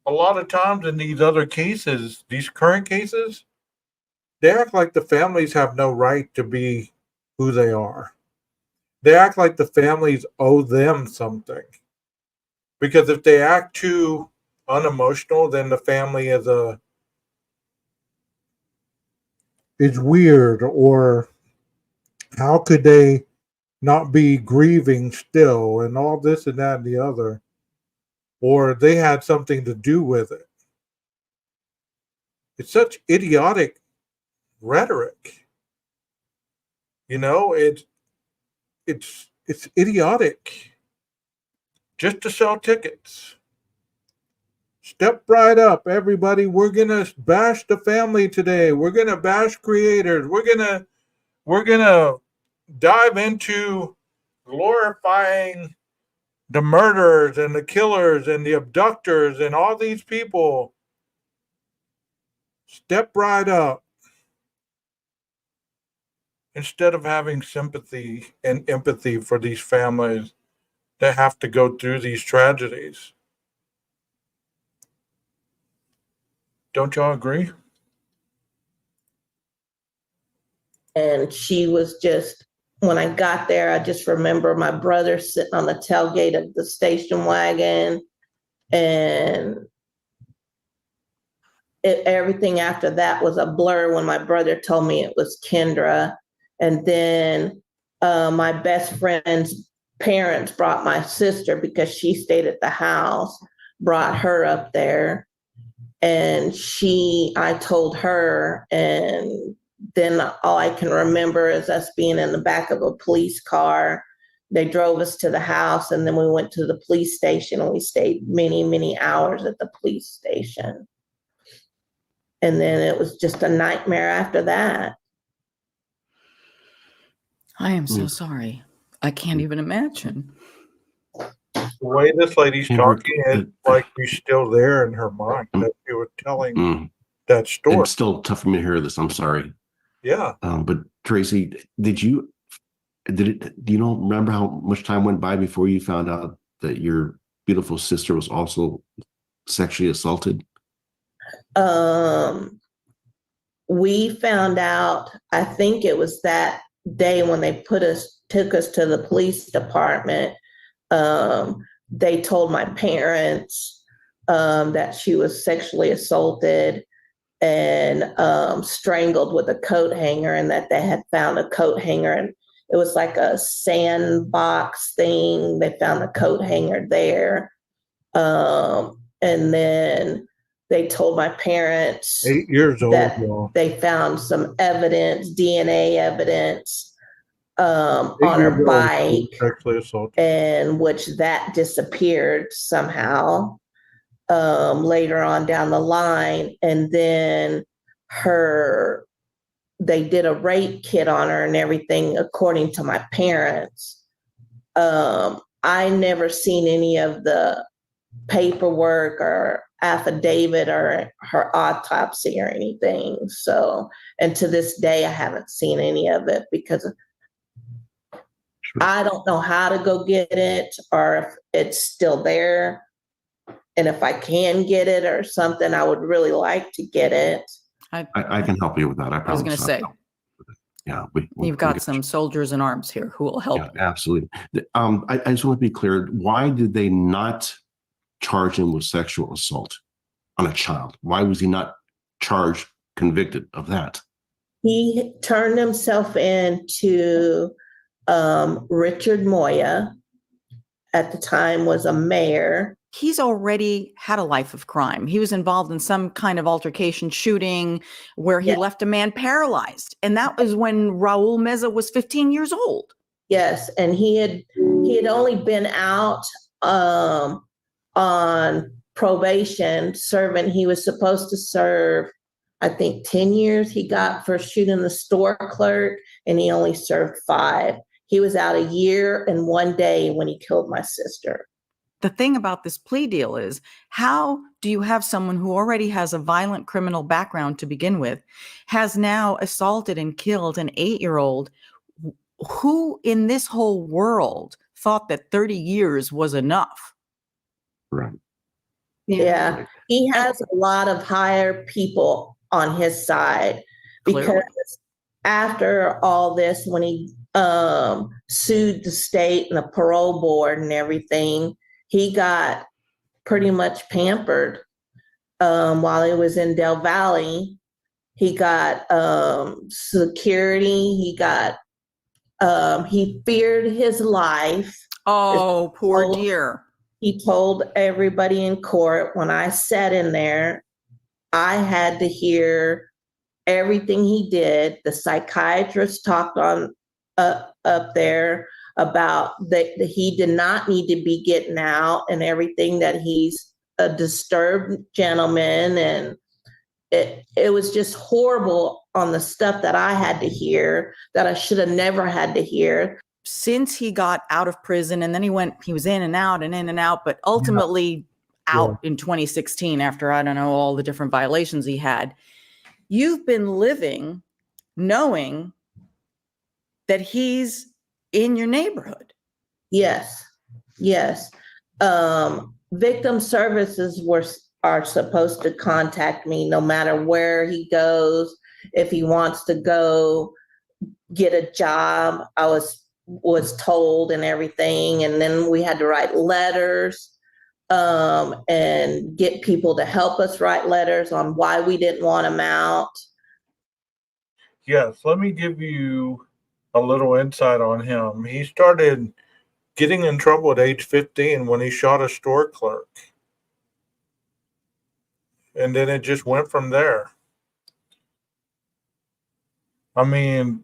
a lot of times in these other cases, these current cases, they act like the families have no right to be who they are. They act like the families owe them something. Because if they act too unemotional, then the family is weird, or how could they not be grieving still, and all this and that and the other, or they had something to do with it. It's such idiotic rhetoric. You know, it's idiotic just to sell tickets. Step right up, everybody. We're gonna bash the family today. We're gonna bash creators. We're gonna dive into glorifying the murderers and the killers and the abductors and all these people. Step right up. Instead of having sympathy and empathy for these families that have to go through these tragedies. Don't y'all agree? And she was just, when I got there, I just remember my brother sitting on the tailgate of the station wagon, and everything after that was a blur when my brother told me it was Kendra. And then my best friend's parents brought my sister, because she stayed at the house, brought her up there. And I told her, and then all I can remember is us being in the back of a police car. They drove us to the house, and then we went to the police station, and we stayed many, many hours at the police station. And then it was just a nightmare after that. I am so sorry. I can't even imagine. The way this lady's talking, it's like she's still there in her mind that she was telling that story. It's still tough for me to hear this. I'm sorry. Yeah. But Tracy, do you remember how much time went by before you found out that your beautiful sister was also sexually assaulted? We found out, I think it was that day when they took us to the police department. They told my parents that she was sexually assaulted and strangled with a coat hanger, and that they had found a coat hanger, and it was like a sandbox thing. They found a coat hanger there. And then they told my parents 8 years old, that y'all. they found some evidence, DNA evidence, on her bike, sexually assaulted, and which that disappeared somehow later on down the line. And then they did a rape kit on her and everything, according to my parents. I never seen any of the paperwork or affidavit or her autopsy or anything. So, and to this day, I haven't seen any of it because I don't know how to go get it or if it's still there. And if I can get it or something, I would really like to get it. I can help you with that. I I was going to say, yeah, you've got some soldiers in arms here who will help. Yeah, absolutely. I just want to be clear. Why did they not charge him with sexual assault on a child? Why was he not charged, convicted of that? He turned himself in to Richard Moya, at the time was a mayor. He's already had a life of crime. He was involved in some kind of altercation shooting where he left a man paralyzed. And that was when Raul Meza was 15 years old. Yes. And he had only been out on probation serving. He was supposed to serve, I think, 10 years he got for shooting the store clerk, and he only served 5. He was out a year and 1 day when he killed my sister. The thing about this plea deal is, how do you have someone who already has a violent criminal background to begin with, has now assaulted and killed an 8-year-old? Who in this whole world thought that 30 years was enough? Right. Yeah. He has a lot of higher people on his side because Clearly. after all this, when he sued the state and the parole board and everything, he got pretty much pampered while he was in Del Valle. He got security. He feared his life. Oh, poor dear. He told everybody in court, when I sat in there, I had to hear everything he did. The psychiatrist talked on up there about that he did not need to be getting out and everything, that he's a disturbed gentleman. And it was just horrible on the stuff that I had to hear that I should have never had to hear. Since he got out of prison, and then he was in and out, but ultimately out in 2016 after, I don't know, all the different violations he had. You've been living knowing that he's in your neighborhood. Yes. Victim services are supposed to contact me no matter where he goes. If he wants to go get a job, I was told and everything. And then we had to write letters and get people to help us write letters on why we didn't want him out. Yes, let me give you a little insight on him. He started getting in trouble at age 15 when he shot a store clerk. And then it just went from there. I mean,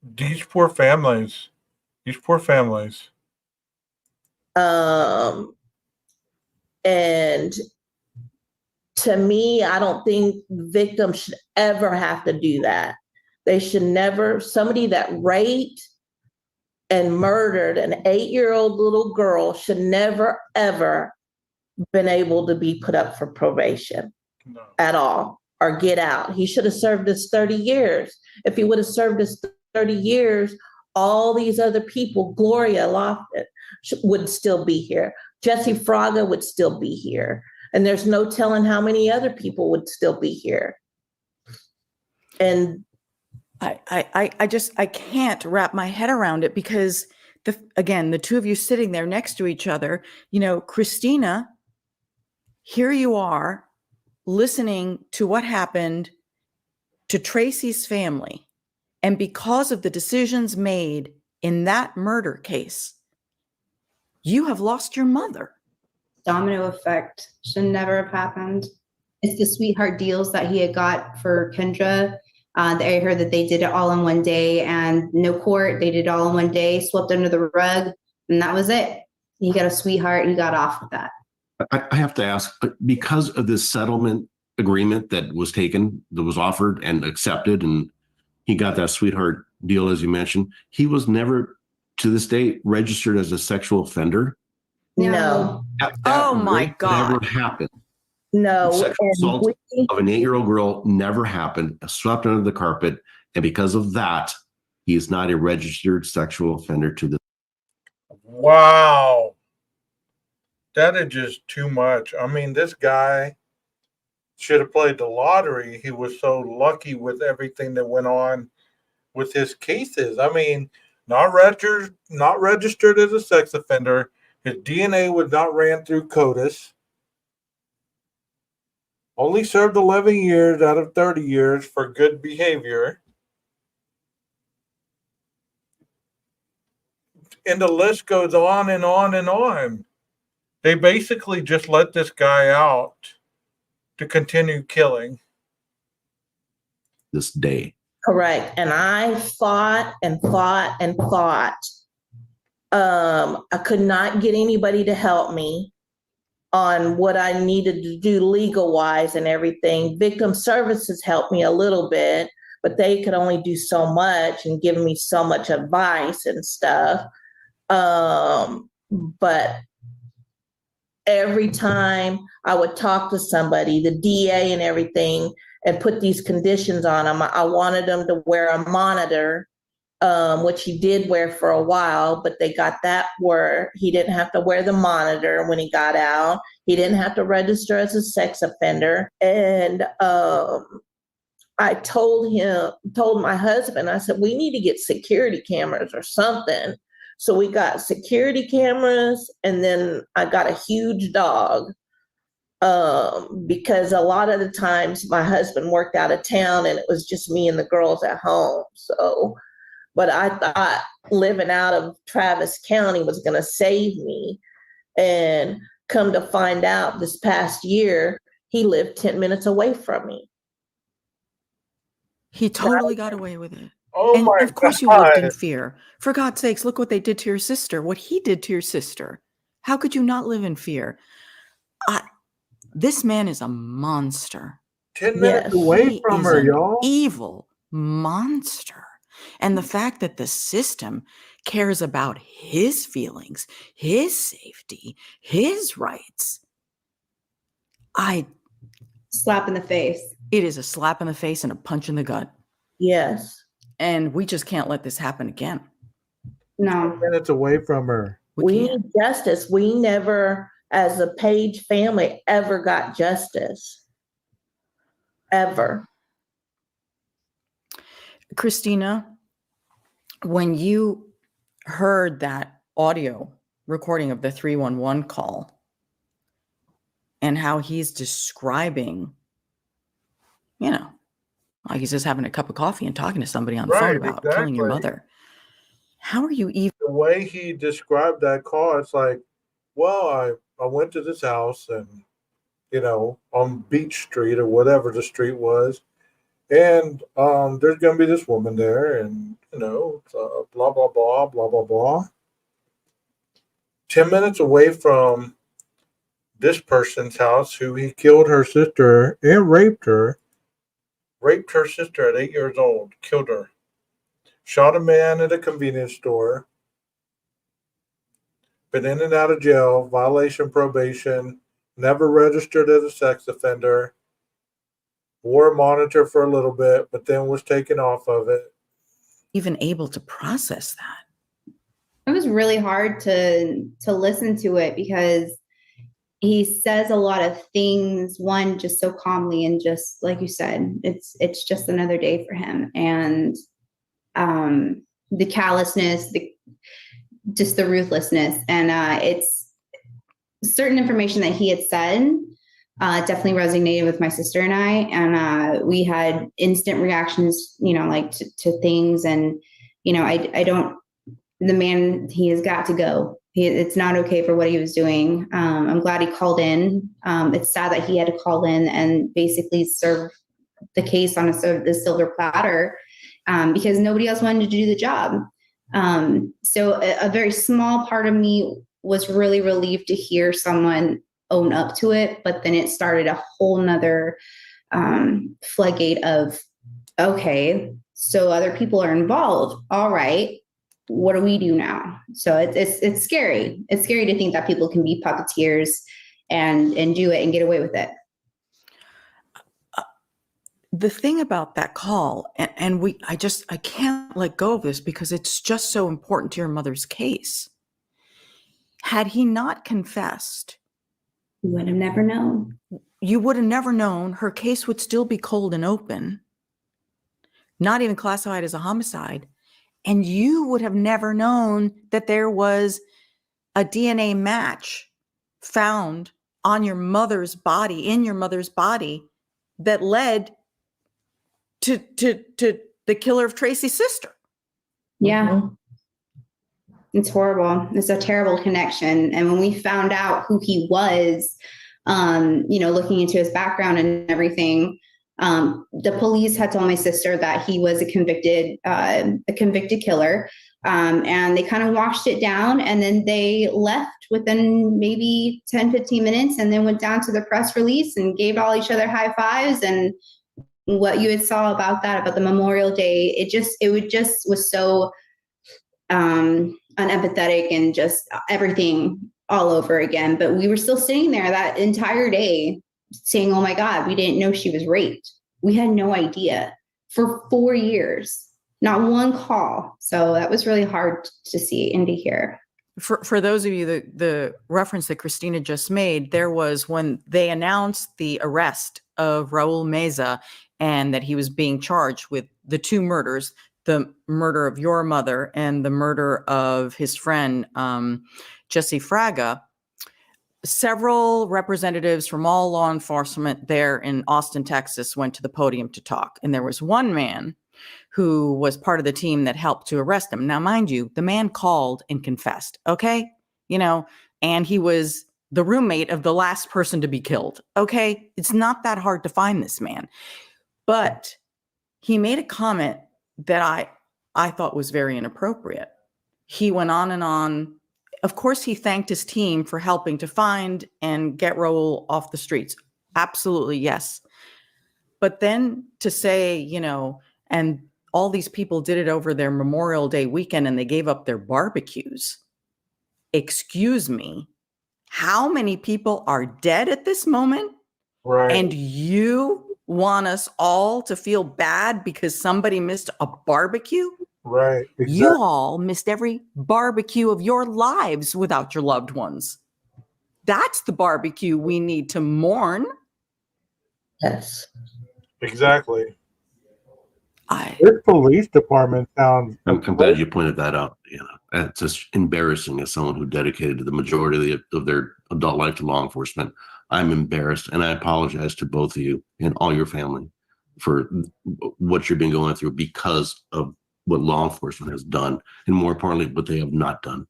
these poor families. And to me, I don't think victims should ever have to do that. They should never, somebody that raped and murdered an 8-year-old little girl should never, ever been able to be put up for probation at all or get out. He should have served his 30 years. If he would have served his 30 years, all these other people, Gloria Lofton, would still be here. Jesse Fraga would still be here. And there's no telling how many other people would still be here. And I can't wrap my head around it because the two of you sitting there next to each other, Christina, here you are listening to what happened to Tracy's family. And because of the decisions made in that murder case, you have lost your mother. Domino effect should never have happened. It's the sweetheart deals that he had got for Kendra. I heard that they did it all in one day and no court. They did it all in one day, swept under the rug, and that was it. He got a sweetheart and he got off with that. I have to ask, because of this settlement agreement that was taken, that was offered and accepted, and he got that sweetheart deal, as you mentioned, he was never, to this day, registered as a sexual offender? No. Oh my God. Never happened. No, Sexual assault we, of an 8-year-old girl never happened, swept under the carpet. And because of that, he is not a registered sexual offender to the. Wow. That is just too much. I mean, this guy should have played the lottery. He was so lucky with everything that went on with his cases. I mean, not registered as a sex offender. His DNA was not ran through CODIS. Only served 11 years out of 30 years for good behavior. And the list goes on and on and on. They basically just let this guy out to continue killing. This day. correct. And I fought and fought and fought. I could not get anybody to help me on what I needed to do legal wise and everything. Victim services helped me a little bit, but they could only do so much and give me so much advice and stuff. But every time I would talk to somebody, the DA and everything, and put these conditions on them, I wanted them to wear a monitor, which he did wear for a while, but they got that where he didn't have to wear the monitor when he got out. He didn't have to register as a sex offender. And I told my husband, I said, we need to get security cameras or something. So we got security cameras, and then I got a huge dog, because a lot of the times my husband worked out of town and it was just me and the girls at home. So, but I thought living out of Travis County was going to save me. And come to find out this past year, he lived 10 minutes away from me. He totally got away with it. Oh and my of course you lived in fear. For God's sakes, look what they did to your sister, what he did to your sister. How could you not live in fear? This man is a monster. 10 minutes away from her, y'all. Evil monster. And the fact that the system cares about his feelings, his safety, his rights. Slap in the face. It is a slap in the face and a punch in the gut. Yes. And we just can't let this happen again. No. 10 minutes away from her. We need justice. We never, as a Page family, ever got justice. Ever. Christina, when you heard that audio recording of the 311 call and how he's describing, like he's just having a cup of coffee and talking to somebody on the phone about killing your mother. How are you even? The way he described that call, it's like, well, I went to this house and, on Beach Street or whatever the street was. And there's going to be this woman there and, blah, blah, blah, blah, blah, blah. 10 minutes away from this person's house who he killed her sister and raped her sister at 8 years old, killed her, shot a man at a convenience store, been in and out of jail, violation probation, never registered as a sex offender, wore a monitor for a little bit, but then was taken off of it. Even able to process that? It was really hard to listen to it because he says a lot of things, one, just so calmly, and just like you said, it's just another day for him. And the callousness, just the ruthlessness. And it's certain information that he had said definitely resonated with my sister and I. And we had instant reactions, like to things. And, I don't, the man, he has got to go. It's not okay for what he was doing. I'm glad he called in. It's sad that he had to call in and basically serve the case on the silver platter because nobody else wanted to do the job. So a very small part of me was really relieved to hear someone own up to it, but then it started a whole nother floodgate of, okay, so other people are involved. All right. What do we do now? So it's scary. It's scary to think that people can be puppeteers and do it and get away with it. the thing about that call, and I can't let go of this because it's just so important to your mother's case. Had he not confessed, You would have never known. you would have never known. Her case would still be cold and open, not even classified as a homicide. And you would have never known that there was a DNA match found on your mother's body, in your mother's body, that led to the killer of Tracy's sister. Yeah. Mhm. It's horrible. It's a terrible connection. And when we found out who he was, looking into his background and everything, the police had told my sister that he was a convicted killer. And they kind of washed it down, and then they left within maybe 10, 15 minutes, and then went down to the press release and gave all each other high fives. And what you had saw about the Memorial Day, it was so unempathetic and just everything all over again. But we were still sitting there that entire day saying, oh my God, we didn't know she was raped. We had no idea for 4 years, not one call. So that was really hard to see and to hear. For those of you, the reference that Christina just made, there was when they announced the arrest of Raul Meza and that he was being charged with the two murders, the murder of your mother and the murder of his friend, Jesse Fraga. Several representatives from all law enforcement there in Austin, Texas, went to the podium to talk. And there was one man who was part of the team that helped to arrest him. Now, mind you, the man called and confessed, okay? And he was the roommate of the last person to be killed, okay? It's not that hard to find this man. But he made a comment that I thought was very inappropriate. He went on and on. Of course, he thanked his team for helping to find and get Raul off the streets. Absolutely, yes. But then to say, and all these people did it over their Memorial Day weekend and they gave up their barbecues. Excuse me, how many people are dead at this moment? Right. And you want us all to feel bad because somebody missed a barbecue? Right. Exactly. You all missed every barbecue of your lives without your loved ones. That's the barbecue we need to mourn. Yes. Exactly. I This police department sounds. I'm glad you pointed that out. It's just embarrassing as someone who dedicated the majority of their adult life to law enforcement. I'm embarrassed, and I apologize to both of you and all your family for what you've been going through because of what law enforcement has done, and more importantly, what they have not done.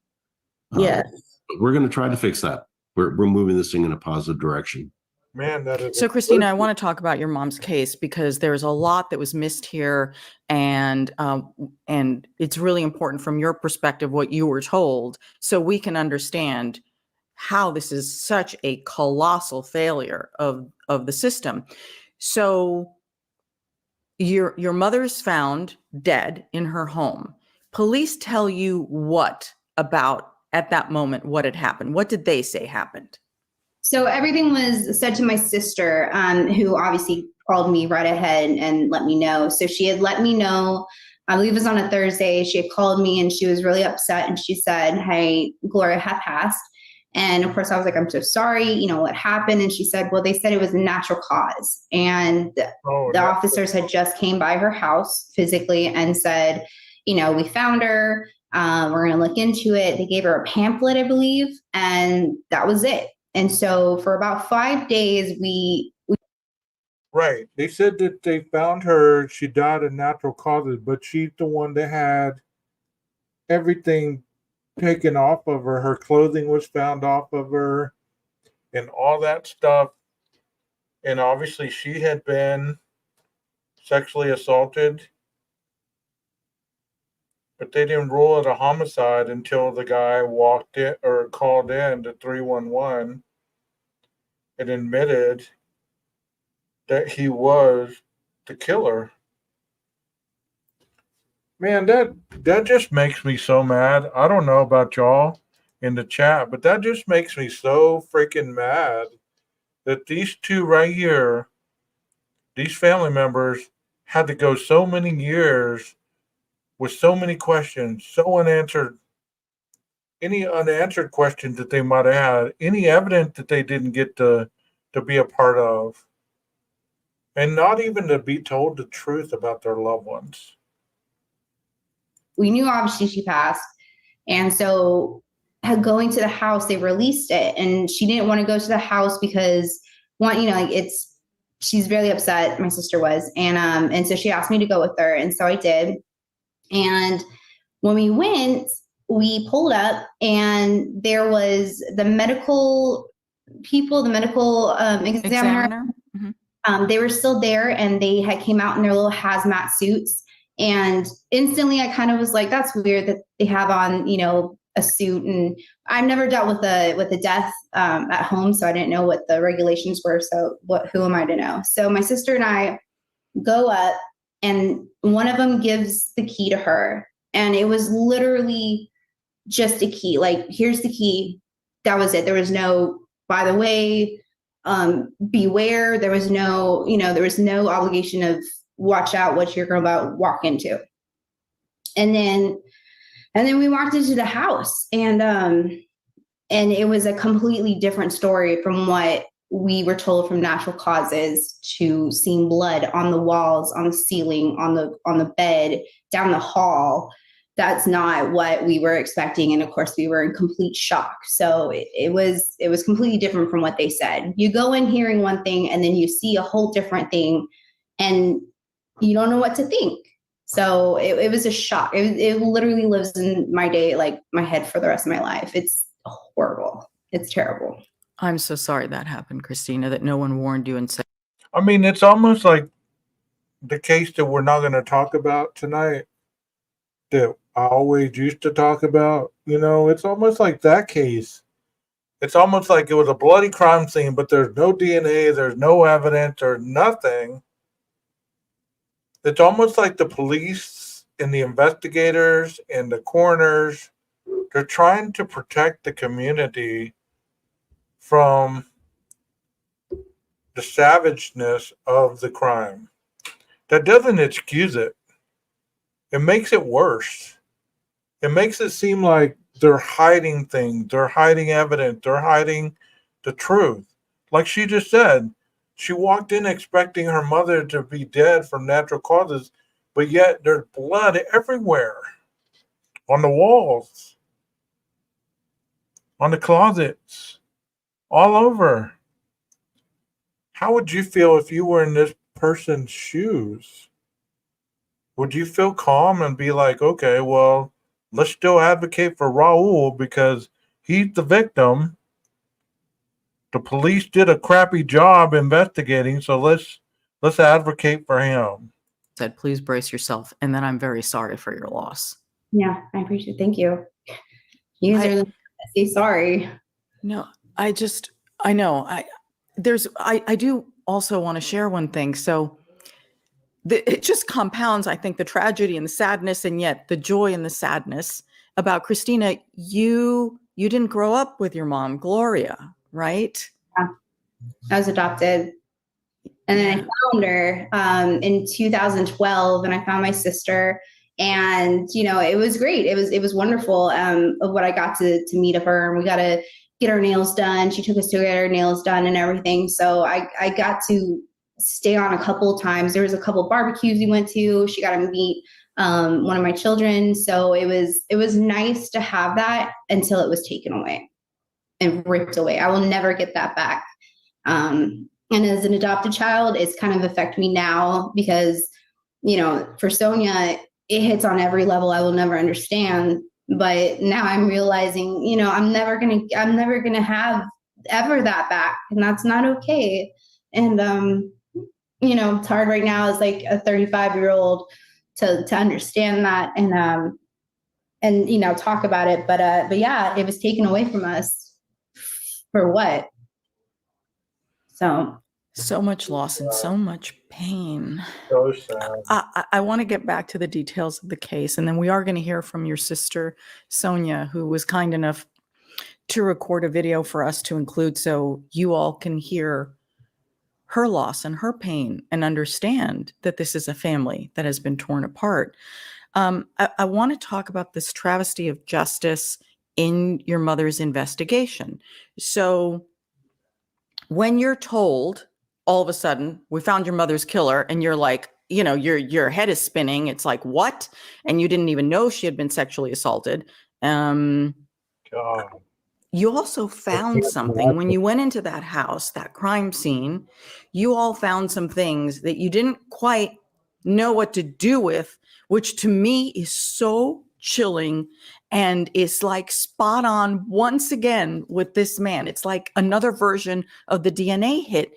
Yes. But we're going to try to fix that. We're moving this thing in a positive direction. Man, that is. So, Christina, I want to talk about your mom's case because there's a lot that was missed here, and it's really important from your perspective what you were told, so we can understand how this is such a colossal failure of the system. So, your mother's found dead in her home. Police tell you what about at that moment what had happened? What did they say happened? So everything was said to my sister, who obviously called me right ahead and let me know. So she had let me know, I believe it was on a Thursday. She had called me and she was really upset. And she said, hey, Gloria had passed. And of course I was like, I'm so sorry. What happened? And she said, well, they said it was a natural cause. And the officers had just came by her house physically and said, we found her. We're going to look into it. They gave her a pamphlet, I believe. And that was it. And so for about 5 days, we Right. They said that they found her. She died of natural causes, but she's the one that had everything taken off of her. Her clothing was found off of her and all that stuff. And obviously she had been sexually assaulted. But they didn't rule it a homicide until the guy walked in or called in to 311 and admitted that he was the killer. Man, that just makes me so mad. I don't know about y'all in the chat, but that just makes me so freaking mad that these two right here these family members had to go so many years with so many questions, so unanswered, any unanswered questions that they might have had, any evidence that they didn't get to be a part of, and not even to be told the truth about their loved ones. We knew obviously she passed. And so going to the house, they released it. And she didn't want to go to the house because she's really upset, my sister was. And so she asked me to go with her. And so I did. And when we went, we pulled up and there was the medical people, the medical examiner. Mm-hmm. They were still there and they had came out in their little hazmat suits. And instantly I kind of was like, that's weird that they have on, a suit. And I've never dealt with a death at home, so I didn't know what the regulations were. So who am I to know? So my sister and I go up and one of them gives the key to her. And it was literally just a key. Like, here's the key. That was it. There was no, by the way, beware. There was no, there was no obligation of watch out what you're about to walk into. And then we walked into the house and it was a completely different story from what we were told from natural causes, to seeing blood on the walls, on the ceiling, on the bed, down the hall. That's not what we were expecting. And of course we were in complete shock. So it was completely different from what they said. You go in hearing one thing and then you see a whole different thing and you don't know what to think. So it was a shock. It literally lives in my day, like my head for the rest of my life. It's horrible. It's terrible. I'm so sorry that happened, Christina, that no one warned you and said. I mean, it's almost like the case that we're not going to talk about tonight that I always used to talk about. It's almost like that case. It's almost like it was a bloody crime scene, but there's no DNA, there's no evidence, or nothing. It's almost like the police and the investigators and the coroners, they're trying to protect the community from the savageness of the crime. That doesn't excuse it. It makes it worse. It makes it seem like they're hiding things, they're hiding evidence, they're hiding the truth. Like she just said, she walked in expecting her mother to be dead from natural causes, but yet there's blood everywhere. On the walls, on the closets, all over. How would you feel if you were in this person's shoes? Would you feel calm and be like, okay, well, let's still advocate for Raul because he's the victim. The police did a crappy job investigating, so let's advocate for him. Said, please brace yourself, and then I'm very sorry for your loss. Yeah, I appreciate it. Thank you. You guys are say sorry. No, I know. I do also want to share one thing. So it just compounds, I think, the tragedy and the sadness, and yet the joy and the sadness about Christina. You didn't grow up with your mom, Gloria, right? Yeah. I was adopted. And then I found her in 2012, and I found my sister. And, it was great. It was wonderful of what I got to meet of her. And we got to get our nails done. She took us to get our nails done and everything. So I got to stay on a couple of times. There was a couple of barbecues we went to. She got to meet one of my children. So it was nice to have that until it was taken away and ripped away. I will never get that back. And as an adopted child, it's kind of affected me now because, for Sonia, it hits on every level I will never understand. But now I'm realizing, I'm never gonna have ever that back, and that's not okay. And it's hard right now as like a 35-year-old to understand that and talk about it. But yeah, it was taken away from us for what? So much loss and so much pain. So sad. I want to get back to the details of the case, and then we are going to hear from your sister, Sonia, who was kind enough to record a video for us to include so you all can hear her loss and her pain and understand that this is a family that has been torn apart. I want to talk about this travesty of justice in your mother's investigation. So when you're told all of a sudden, we found your mother's killer, and you're like, your head is spinning. It's like, what? And you didn't even know she had been sexually assaulted. God. You also found something when you went into that house, that crime scene. You all found some things that you didn't quite know what to do with, which to me is so chilling and is like spot on once again with this man. It's like another version of the DNA hit.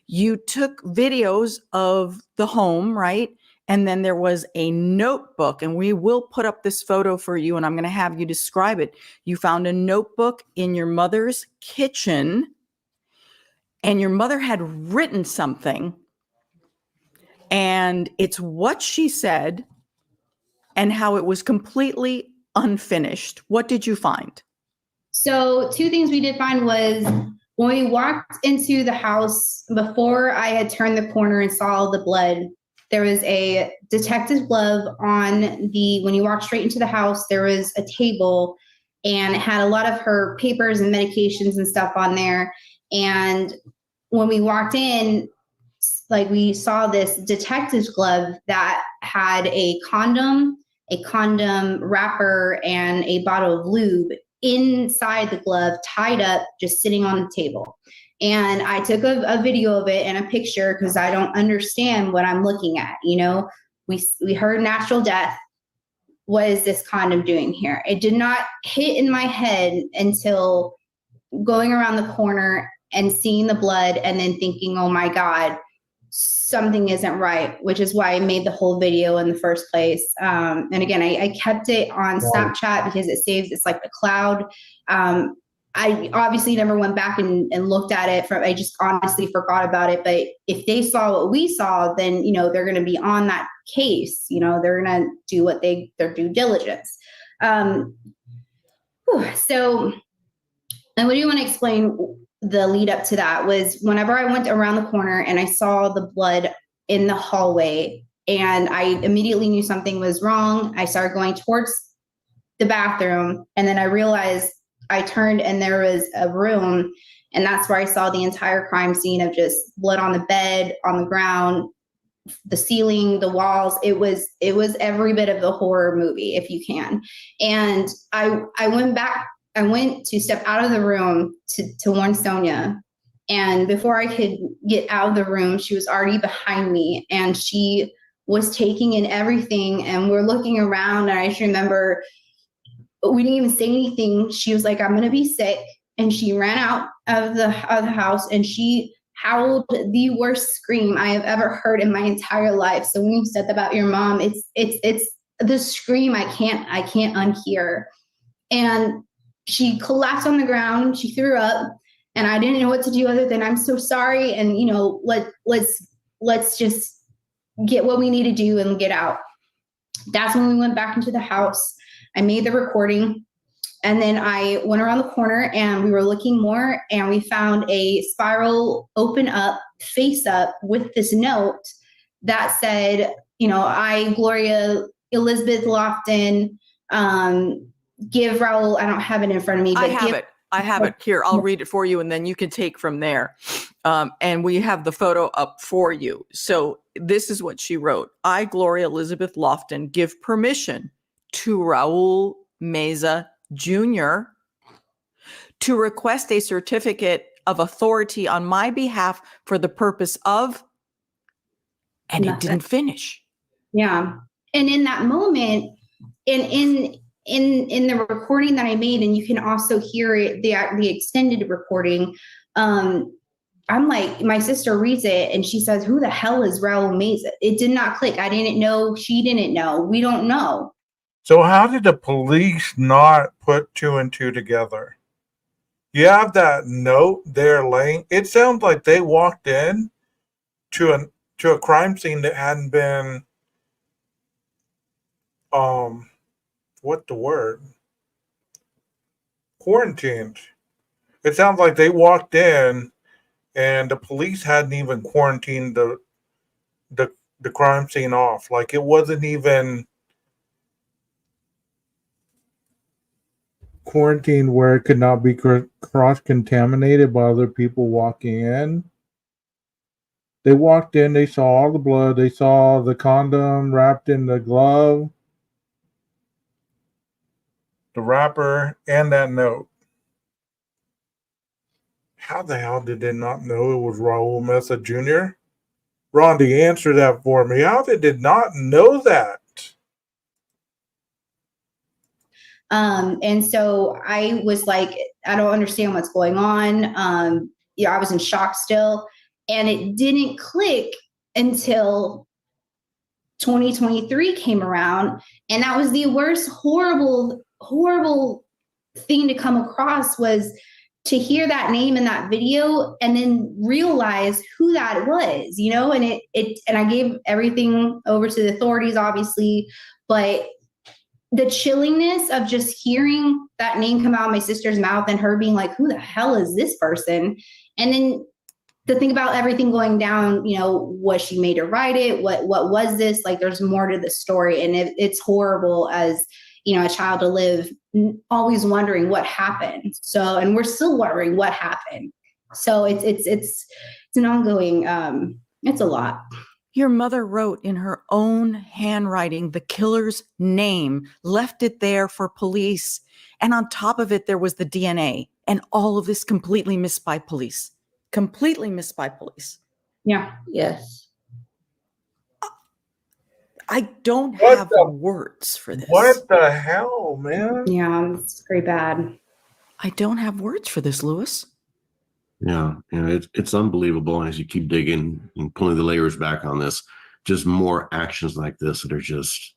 You took videos of the home, right? And then there was a notebook, and we will put up this photo for you, and I'm going to have you describe it. You found a notebook in your mother's kitchen, and your mother had written something, and it's what she said and how it was completely unfinished. What did you find? So 2 things we did find was when we walked into the house, before I had turned the corner and saw the blood, there was a detective glove when you walked straight into the house, there was a table, and it had a lot of her papers and medications and stuff on there. And when we walked in, like, we saw this detective's glove that had a condom wrapper, and a bottle of lube inside the glove, tied up, just sitting on the table. And I took a video of it and a picture because I don't understand what I'm looking at. We heard natural death. What is this condom doing here? It did not hit in my head until going around the corner and seeing the blood, and then thinking, oh my God, something isn't right, which is why I made the whole video in the first place. And again, I kept it on Snapchat because it saves, it's like the cloud. I obviously never went back and looked at it. I just honestly forgot about it. But if they saw what we saw, then, they're going to be on that case. They're going to do their due diligence. So, and what do you want to explain? The lead up to that was whenever I went around the corner and I saw the blood in the hallway, and I immediately knew something was wrong. I started going towards the bathroom, and then I realized I turned and there was a room, and that's where I saw the entire crime scene of just blood on the bed, on the ground, the ceiling, the walls. It was every bit of the horror movie, if you can. And I went to step out of the room to warn Sonia. And before I could get out of the room, she was already behind me, and she was taking in everything. And we're looking around, and I just remember we didn't even say anything. She was like, I'm going to be sick. And she ran out of the house, and she howled the worst scream I have ever heard in my entire life. So when you said about your mom, it's the scream I can't unhear. And she collapsed on the ground. She threw up, and I didn't know what to do other than, I'm so sorry. And, let's just get what we need to do and get out. That's when we went back into the house. I made the recording, and then I went around the corner, and we were looking more, and we found a spiral open up, face up, with this note that said, I, Gloria Elizabeth Lofton, give Raul, I don't have it in front of me, but I have it here. I'll read it for you, and then you can take from there. And we have the photo up for you. So this is what she wrote. I, Gloria Elizabeth Lofton, give permission to Raul Meza Jr. to request a certificate of authority on my behalf for the purpose of, and it didn't finish. Yeah. And in that moment, in the recording that I made, and you can also hear it, the extended recording, I'm like, my sister reads it and she says, who the hell is Raul Meza? It did not click. I didn't know. She didn't know. We don't know. So how did the police not put 2 and 2 together? You have that note there laying. It sounds like they walked in to a crime scene that hadn't been what the word? Quarantined. It sounds like they walked in and the police hadn't even quarantined the crime scene off. Like, it wasn't even quarantined where it could not be cross contaminated by other people walking in. They walked in, they saw all the blood, they saw the condom wrapped in the glove, the wrapper, and that note. How the hell did they not know it was Raul Meza Jr.? Rondi, answer that for me. How they did not know that? And so I was like, I don't understand what's going on. I was in shock still. And it didn't click until 2023 came around. And that was the worst, horrible, horrible thing to come across, was to hear that name in that video and then realize who that was, and and I gave everything over to the authorities, obviously, but the chillingness of just hearing that name come out of my sister's mouth and her being like, who the hell is this person? And then to think about everything going down, was she made to write it? What was this? Like, there's more to the story. And it's horrible as, a child to live always wondering what happened. So, and we're still wondering what happened. So it's an ongoing, it's a lot. Your mother wrote in her own handwriting the killer's name, left it there for police. And on top of it, there was the DNA, and all of this completely missed by police. Completely missed by police. Yeah. Yes. I don't have words for this. What the hell, man? Yeah, it's pretty bad. I don't have words for this, Lewis. Yeah, it's unbelievable as you keep digging and pulling the layers back on this. Just more actions like this that are just,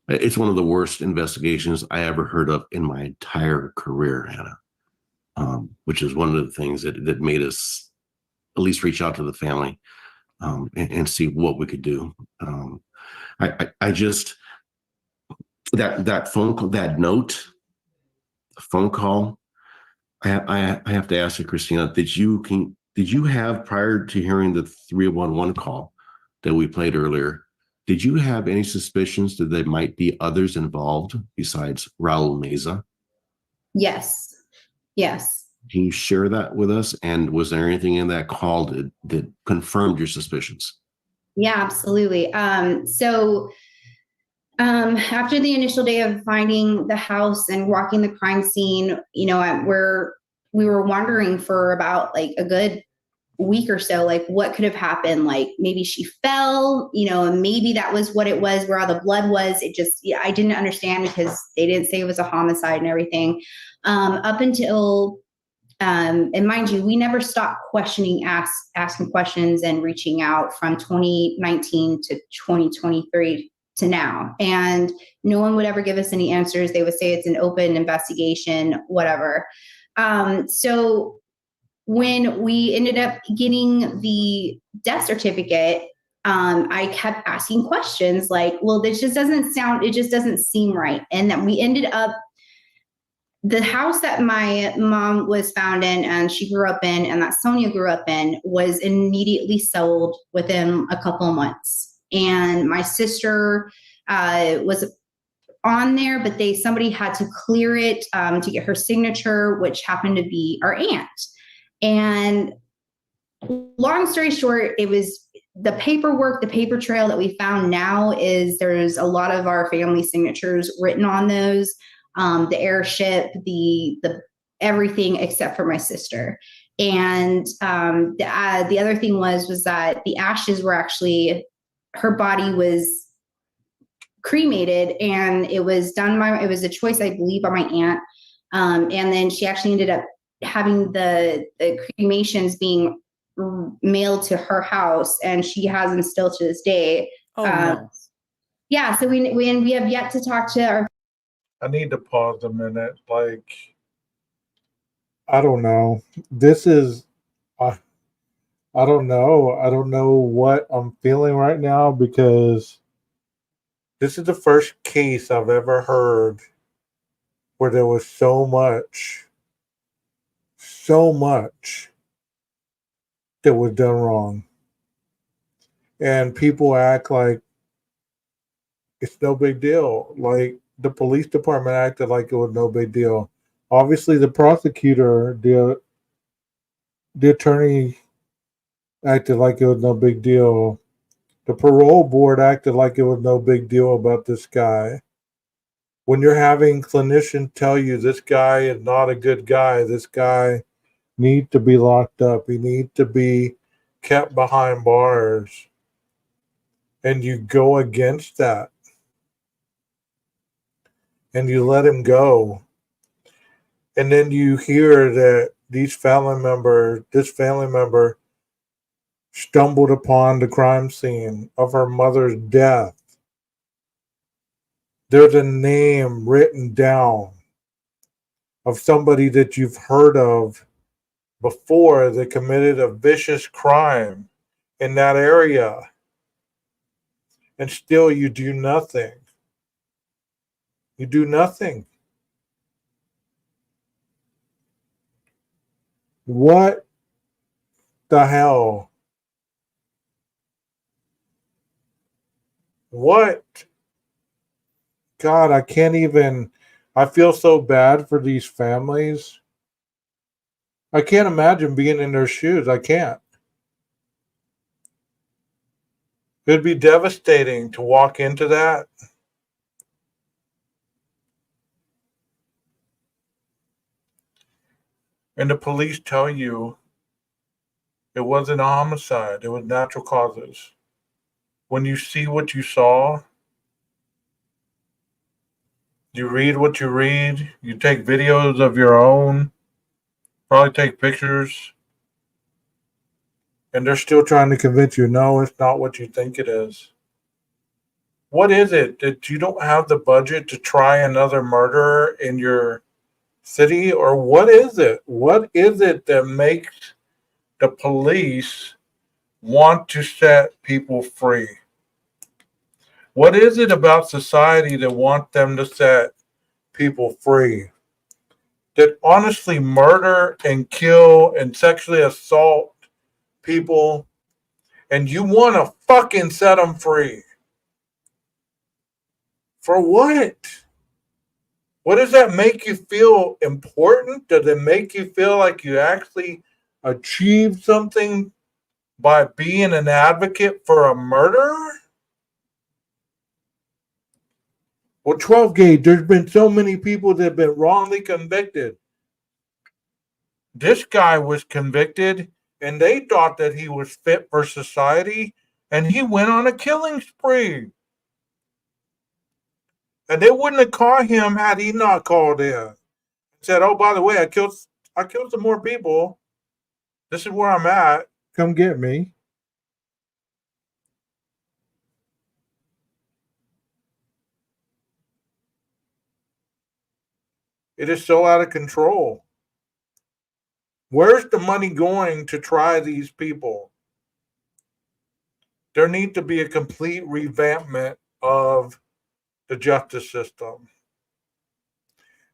it's one of the worst investigations I ever heard of in my entire career, Hannah, which is one of the things that made us at least reach out to the family and see what we could do. I just, that phone call, that note, phone call, I have to ask you, Christina, did you have, prior to hearing the 311 call that we played earlier, did you have any suspicions that there might be others involved besides Raul Meza? Yes. Can you share that with us? And was there anything in that call that confirmed your suspicions? Yeah, absolutely. So after the initial day of finding the house and walking the crime scene, we were wondering for about like a good week or so, like what could have happened. Like maybe she fell, and maybe that was what it was, where all the blood was. I didn't understand because they didn't say it was a homicide and everything. Up until, and mind you, we never stopped asking questions and reaching out from 2019 to 2023 to now. And no one would ever give us any answers. They would say it's an open investigation, whatever. So when we ended up getting the death certificate, I kept asking questions like, well, it just doesn't seem right. And then we ended up, the house that my mom was found in and she grew up in and that Sonia grew up in was immediately sold within a couple of months. And my sister was on there, but somebody had to clear it to get her signature, which happened to be our aunt. And long story short, it was the paperwork, the paper trail that we found now there's a lot of our family signatures written on those, the airship, the everything except for my sister. And the other thing was that the ashes were actually, her body was cremated, and it was a choice, I believe, by my aunt. And then she actually ended up having the cremations being mailed to her house, and she has them still to this day. No. Yeah. So we have yet to talk to our. I need to pause a minute. Like, I don't know. This is, I don't know. I don't know what I'm feeling right now, because this is the first case I've ever heard where there was so much that was done wrong. And people act like it's no big deal. Like the police department acted like it was no big deal. Obviously, the prosecutor, the attorney acted like it was no big deal. The parole board acted like it was no big deal about this guy. When you're having clinicians tell you this guy is not a good guy, this guy needs to be locked up, he needs to be kept behind bars, and you go against that and you let him go. And then you hear that this family member stumbled upon the crime scene of her mother's death. There's a name written down of somebody that you've heard of before that committed a vicious crime in that area. And still you do nothing. You do nothing. What the hell? What? God, I can't even. I feel so bad for these families. I can't imagine being in their shoes. I can't. It'd be devastating to walk into that. And the police tell you it wasn't a homicide, it was natural causes. When you see what you saw, you read what you read, you take videos of your own, probably take pictures, and they're still trying to convince you, no, it's not what you think it is. What is it that you don't have the budget to try another murder in your city? Or what is it? What is it that makes the police want to set people free? What is it about society that want them to set people free? That honestly murder and kill and sexually assault people, and you want to fucking set them free? For what? What does that make you feel important? Does it make you feel like you actually achieved something by being an advocate for a murderer? Well, 12 gauge, there's been so many people that have been wrongly convicted. This guy was convicted and they thought that he was fit for society and he went on a killing spree. And they wouldn't have caught him had he not called in. Said, oh, by the way, I killed some more people. This is where I'm at. Come get me. It is so out of control. Where's the money going to try these people? There needs to be a complete revampment of the justice system.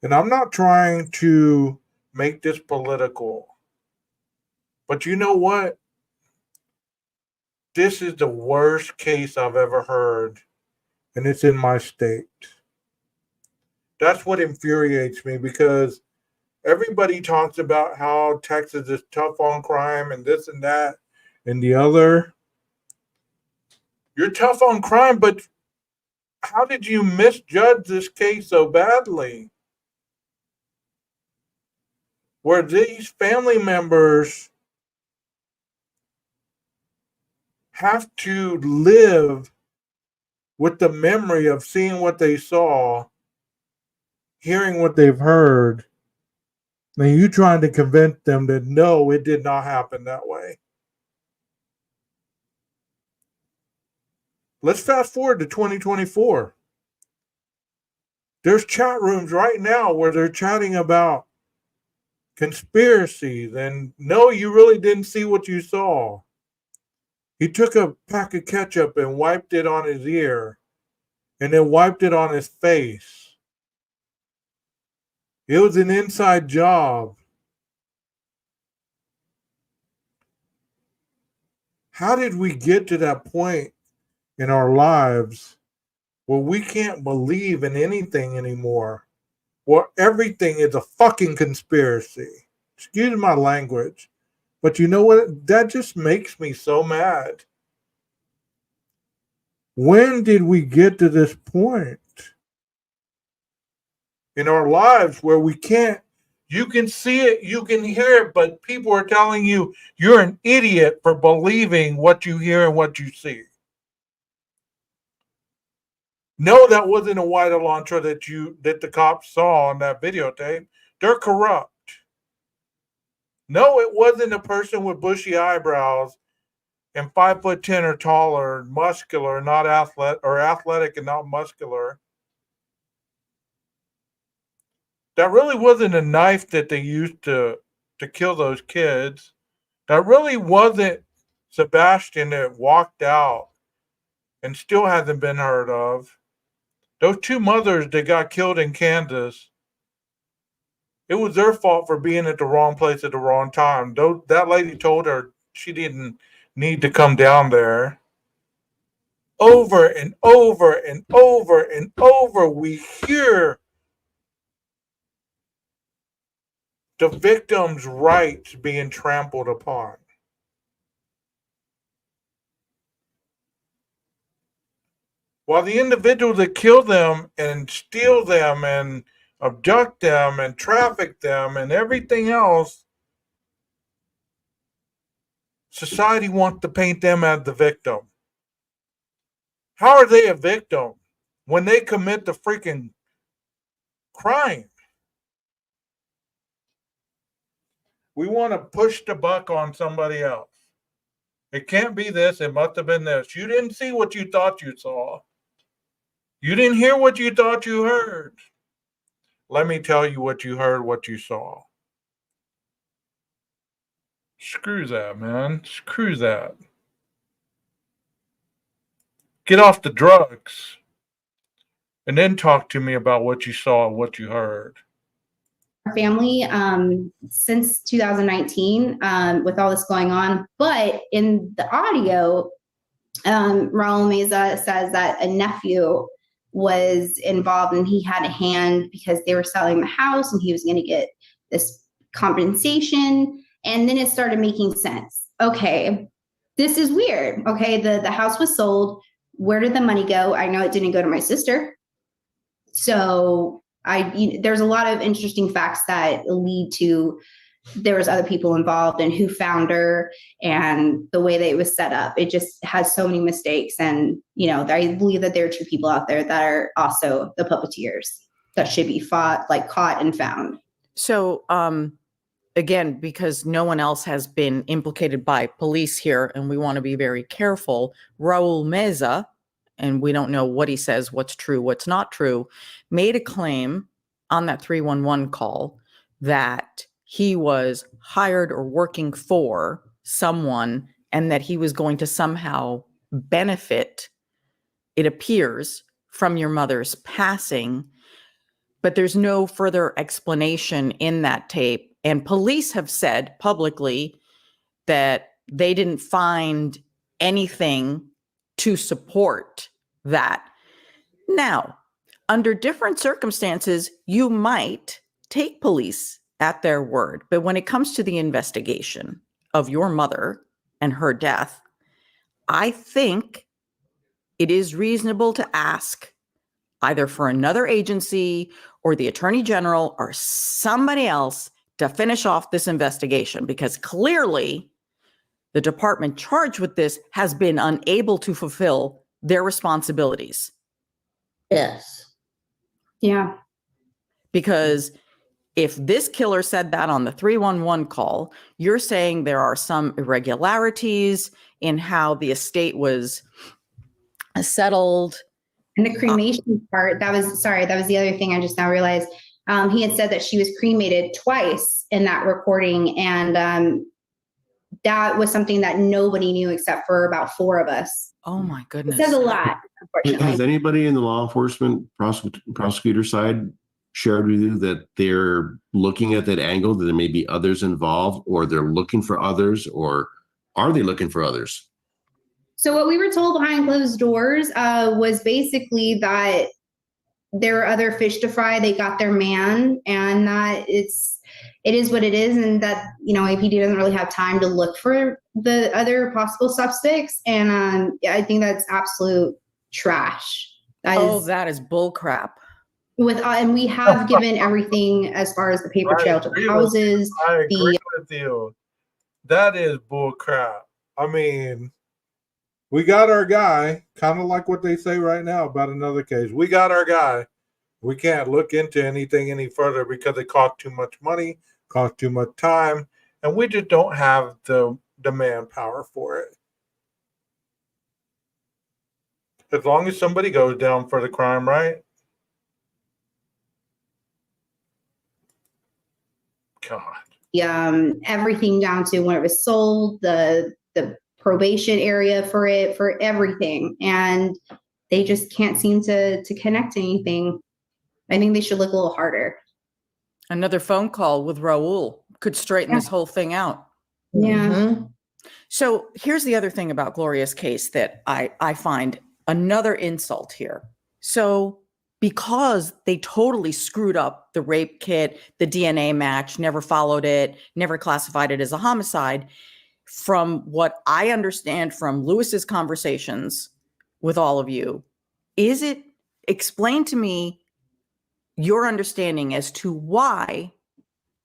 And I'm not trying to make this political. But you know what? This is the worst case I've ever heard. And it's in my state. That's what infuriates me, because everybody talks about how Texas is tough on crime and this and that and the other. You're tough on crime, but how did you misjudge this case so badly? Where these family members have to live with the memory of seeing what they saw, hearing what they've heard, and you trying to convince them that no, it did not happen that way. Let's fast forward to 2024. There's chat rooms right now where they're chatting about conspiracies and no, you really didn't see what you saw. He took a pack of ketchup and wiped it on his ear and then wiped it on his face. It was an inside job. How did we get to that point in our lives where we can't believe in anything anymore? Where everything is a fucking conspiracy. Excuse my language. But you know what? That just makes me so mad. When did we get to this point in our lives where we can't, you can see it, you can hear it, but people are telling you you're an idiot for believing what you hear and what you see? No, that wasn't a white Elantra that the cops saw on that videotape. They're corrupt. No, it wasn't a person with bushy eyebrows and 5'10" or taller, muscular, not athletic and not muscular. That really wasn't a knife that they used to kill those kids. That really wasn't Sebastian that walked out and still hasn't been heard of. Those two mothers that got killed in Kansas, it was their fault for being at the wrong place at the wrong time. That lady told her she didn't need to come down there. Over and over and over and over, we hear the victim's rights being trampled upon. While the individuals that kill them and steal them and abduct them and traffic them and everything else, society wants to paint them as the victim. How are they a victim when they commit the freaking crime? We want to push the buck on somebody else. It can't be this. It must have been this. You didn't see what you thought you saw. You didn't hear what you thought you heard. Let me tell you what you heard, what you saw. Screw that, man. Screw that. Get off the drugs and then talk to me about what you saw and what you heard. Our family since 2019 with all this going on, but in the audio, Raul Meza says that a nephew was involved and he had a hand because they were selling the house and he was going to get this compensation. And then it started making sense. Okay, this is weird. Okay, the house was sold. Where did the money go? I know it didn't go to my sister. So there's a lot of interesting facts that lead to there was other people involved and who found her and the way that it was set up. It just has so many mistakes. And, I believe that there are two people out there that are also the puppeteers that should be caught and found. So, again, because no one else has been implicated by police here, and we want to be very careful, Raul Meza, and we don't know what he says, what's true, what's not true, made a claim on that 311 call that he was hired or working for someone and that he was going to somehow benefit, it appears, from your mother's passing. But there's no further explanation in that tape. And police have said publicly that they didn't find anything to support that. Now, under different circumstances, you might take police at their word. But when it comes to the investigation of your mother and her death, I think it is reasonable to ask either for another agency or the Attorney General or somebody else to finish off this investigation, because clearly the department charged with this has been unable to fulfill their responsibilities. Yes. Yeah. Because if this killer said that on the 311 call, you're saying there are some irregularities in how the estate was settled. And the cremation part, that was the other thing I just now realized. He had said that she was cremated twice in that recording. And that was something that nobody knew except for about four of us. Oh my goodness. It says a lot, unfortunately. Has anybody in the law enforcement prosecutor side shared with you that they're looking at that angle, that there may be others involved, or they're looking for others, or are they looking for others? So what we were told behind closed doors was basically that there are other fish to fry. They got their man, and that it is what it is, and that APD doesn't really have time to look for the other possible suspects. And I think that's absolute trash. That is bull crap. And we have given everything as far as the paper trail to the houses. I agree with you. That is bull crap. I mean, we got our guy, kind of like what they say right now about another case. We got our guy. We can't look into anything any further because it cost too much money, cost too much time, and we just don't have the manpower for it. As long as somebody goes down for the crime, right? God. Everything down to when it was sold, the probation area for it, for everything. And they just can't seem to connect anything. I think they should look a little harder. Another phone call with Raul could straighten this whole thing out. Yeah. Mm-hmm. So here's the other thing about Gloria's case that I find another insult here. So because they totally screwed up the rape kit, the DNA match, never followed it, never classified it as a homicide, from what I understand from Lewis's conversations with all of you, explain to me your understanding as to why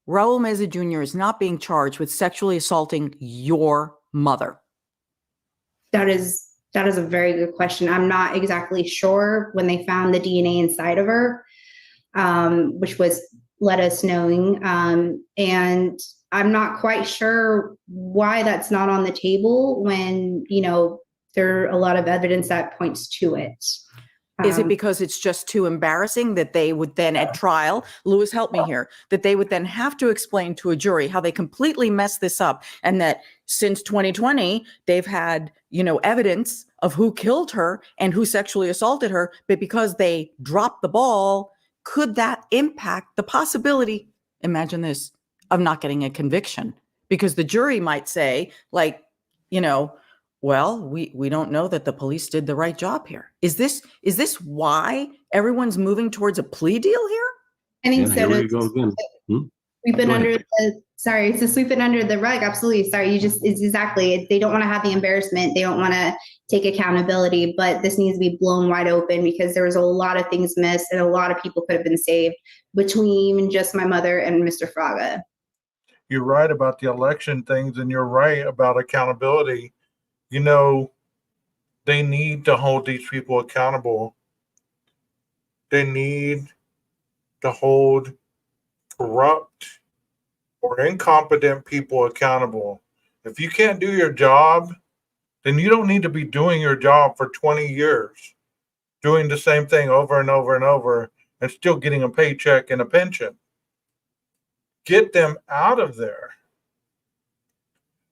Raul Meza Jr. is not being charged with sexually assaulting your mother. That is a very good question. I'm not exactly sure when they found the DNA inside of her, which was let us knowing. And I'm not quite sure why that's not on the table when, there are a lot of evidence that points to it. Is it because it's just too embarrassing that they would then at trial, Lewis, help me here, that they would then have to explain to a jury how they completely messed this up, and that since 2020, they've had, evidence of who killed her and who sexually assaulted her, but because they dropped the ball, could that impact the possibility, imagine this, of not getting a conviction? Because the jury might say, well, we don't know that the police did the right job here. Is this why everyone's moving towards a plea deal here? I think so. Here we go again. We've been it's a sweeping under the rug. Absolutely. Sorry. It's exactly. They don't want to have the embarrassment. They don't want to take accountability, but this needs to be blown wide open because there was a lot of things missed and a lot of people could have been saved between even just my mother and Mr. Fraga. You're right about the election things, and you're right about accountability. They need to hold these people accountable. They need to hold corrupt or incompetent people accountable. If you can't do your job, then you don't need to be doing your job for 20 years, doing the same thing over and over and over and still getting a paycheck and a pension. Get them out of there.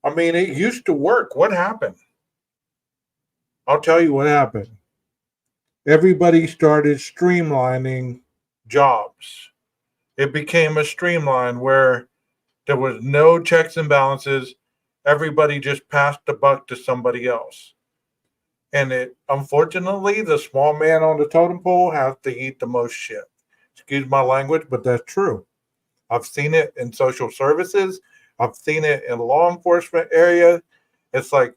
I mean, it used to work. What happened? I'll tell you what happened. Everybody started streamlining jobs. It became a streamline where there was no checks and balances. Everybody just passed the buck to somebody else. And unfortunately, the small man on the totem pole has to eat the most shit. Excuse my language, but that's true. I've seen it in social services. I've seen it in law enforcement area. It's like,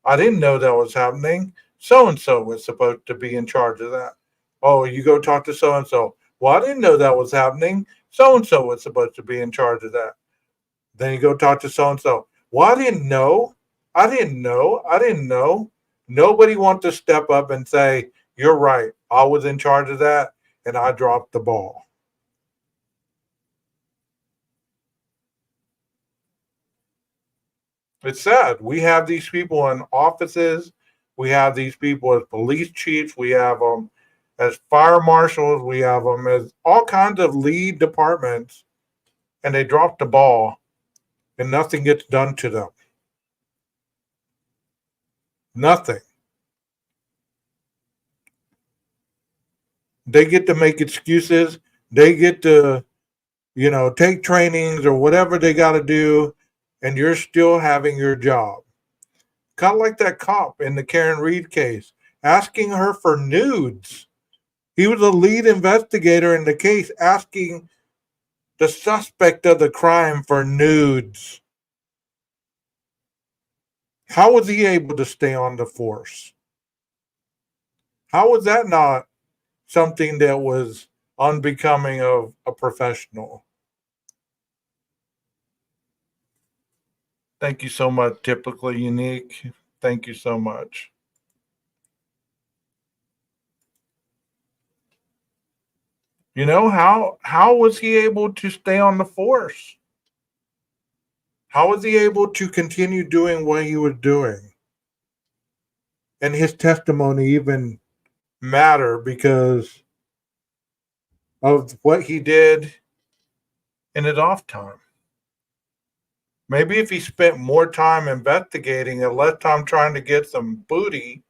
I didn't know that was happening. So-and-so was supposed to be in charge of that. Oh, you go talk to so-and-so. Well, I didn't know that was happening. So-and-so was supposed to be in charge of that. Then you go talk to so-and-so. Well, I didn't know. Nobody wants to step up and say, you're right. I was in charge of that and I dropped the ball. It's sad. We have these people in offices. We have these people as police chiefs. We have them as fire marshals. We have them as all kinds of lead departments. And they drop the ball and nothing gets done to them. Nothing. They get to make excuses. They get to, take trainings or whatever they got to do. And you're still having your job. Kind of like that cop in the Karen Reed case, asking her for nudes. He was the lead investigator in the case, asking the suspect of the crime for nudes. How was he able to stay on the force? How was that not something that was unbecoming of a professional? Thank you so much, Typically Unique. Thank you so much. You know, how was he able to stay on the force? How was he able to continue doing what he was doing? And his testimony even matter because of what he did in his off time. Maybe if he spent more time investigating and less time trying to get some booty,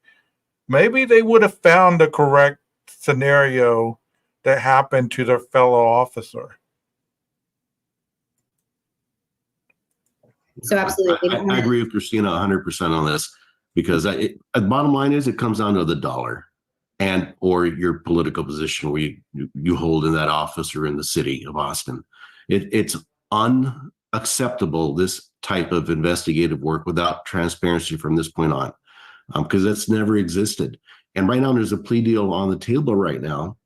maybe they would have found the correct scenario that happened to their fellow officer. So absolutely. I agree with Christina 100% on this, because the bottom line is it comes down to the dollar and or your political position where you hold in that office or in the city of Austin. It's unacceptable, this type of investigative work without transparency from this point on, because that's never existed. And right now there's a plea deal on the table right now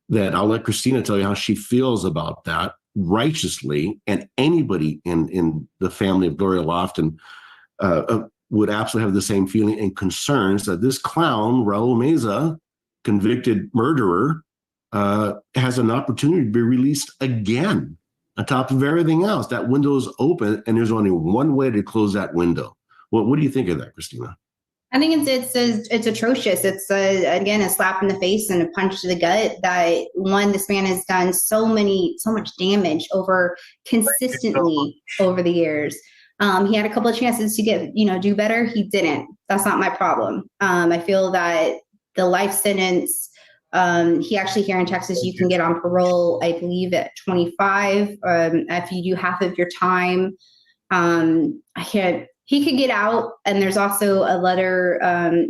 that I'll let Christina tell you how she feels about that righteously, and anybody in the family of Gloria Lofton would absolutely have the same feeling and concerns that this clown, Raul Meza, convicted murderer, has an opportunity to be released again on top of everything else. That window is open, and there's only one way to close that window. What do you think of that, Christina? I think it's atrocious. It's again a slap in the face and a punch to the gut. That this man has done so much damage consistently over the years. He had a couple of chances to do better. He didn't. That's not my problem. I feel that the life sentence. He actually, here in Texas, you can get on parole, I believe, at 25. If you do half of your time, he could get out. And there's also other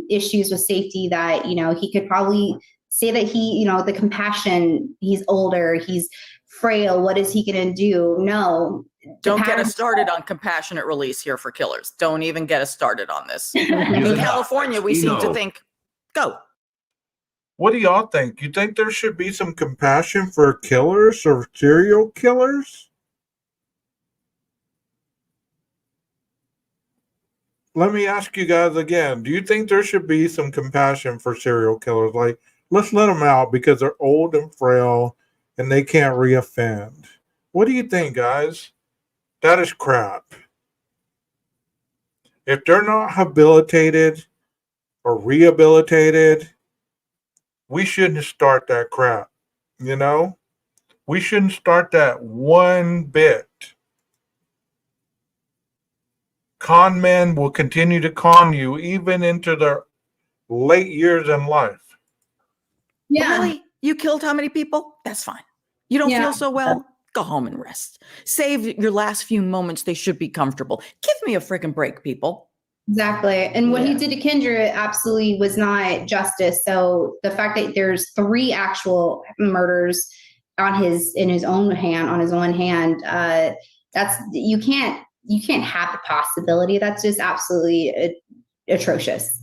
issues with safety that, he could probably say that the compassion, he's older, he's frail. What is he going to do? No. Don't get us started on compassionate release here for killers. Don't even get us started on this. In California, we seem to think, go. What do y'all think? You think there should be some compassion for killers or serial killers? Let me ask you guys again. Do you think there should be some compassion for serial killers? Like, let's let them out because they're old and frail and they can't reoffend. What do you think, guys? That is crap. If they're not habilitated or rehabilitated, we shouldn't start that crap. We shouldn't start that one bit. Con men will continue to con you even into their late years in life. Yeah. Really? You killed how many people? That's fine. You don't feel so well? Go home and rest. Save your last few moments. They should be comfortable. Give me a freaking break, people. Exactly. And what he did to Kendra absolutely was not justice. So the fact that there's 3 actual murders in his own hand, that's you can't have the possibility. That's just absolutely atrocious.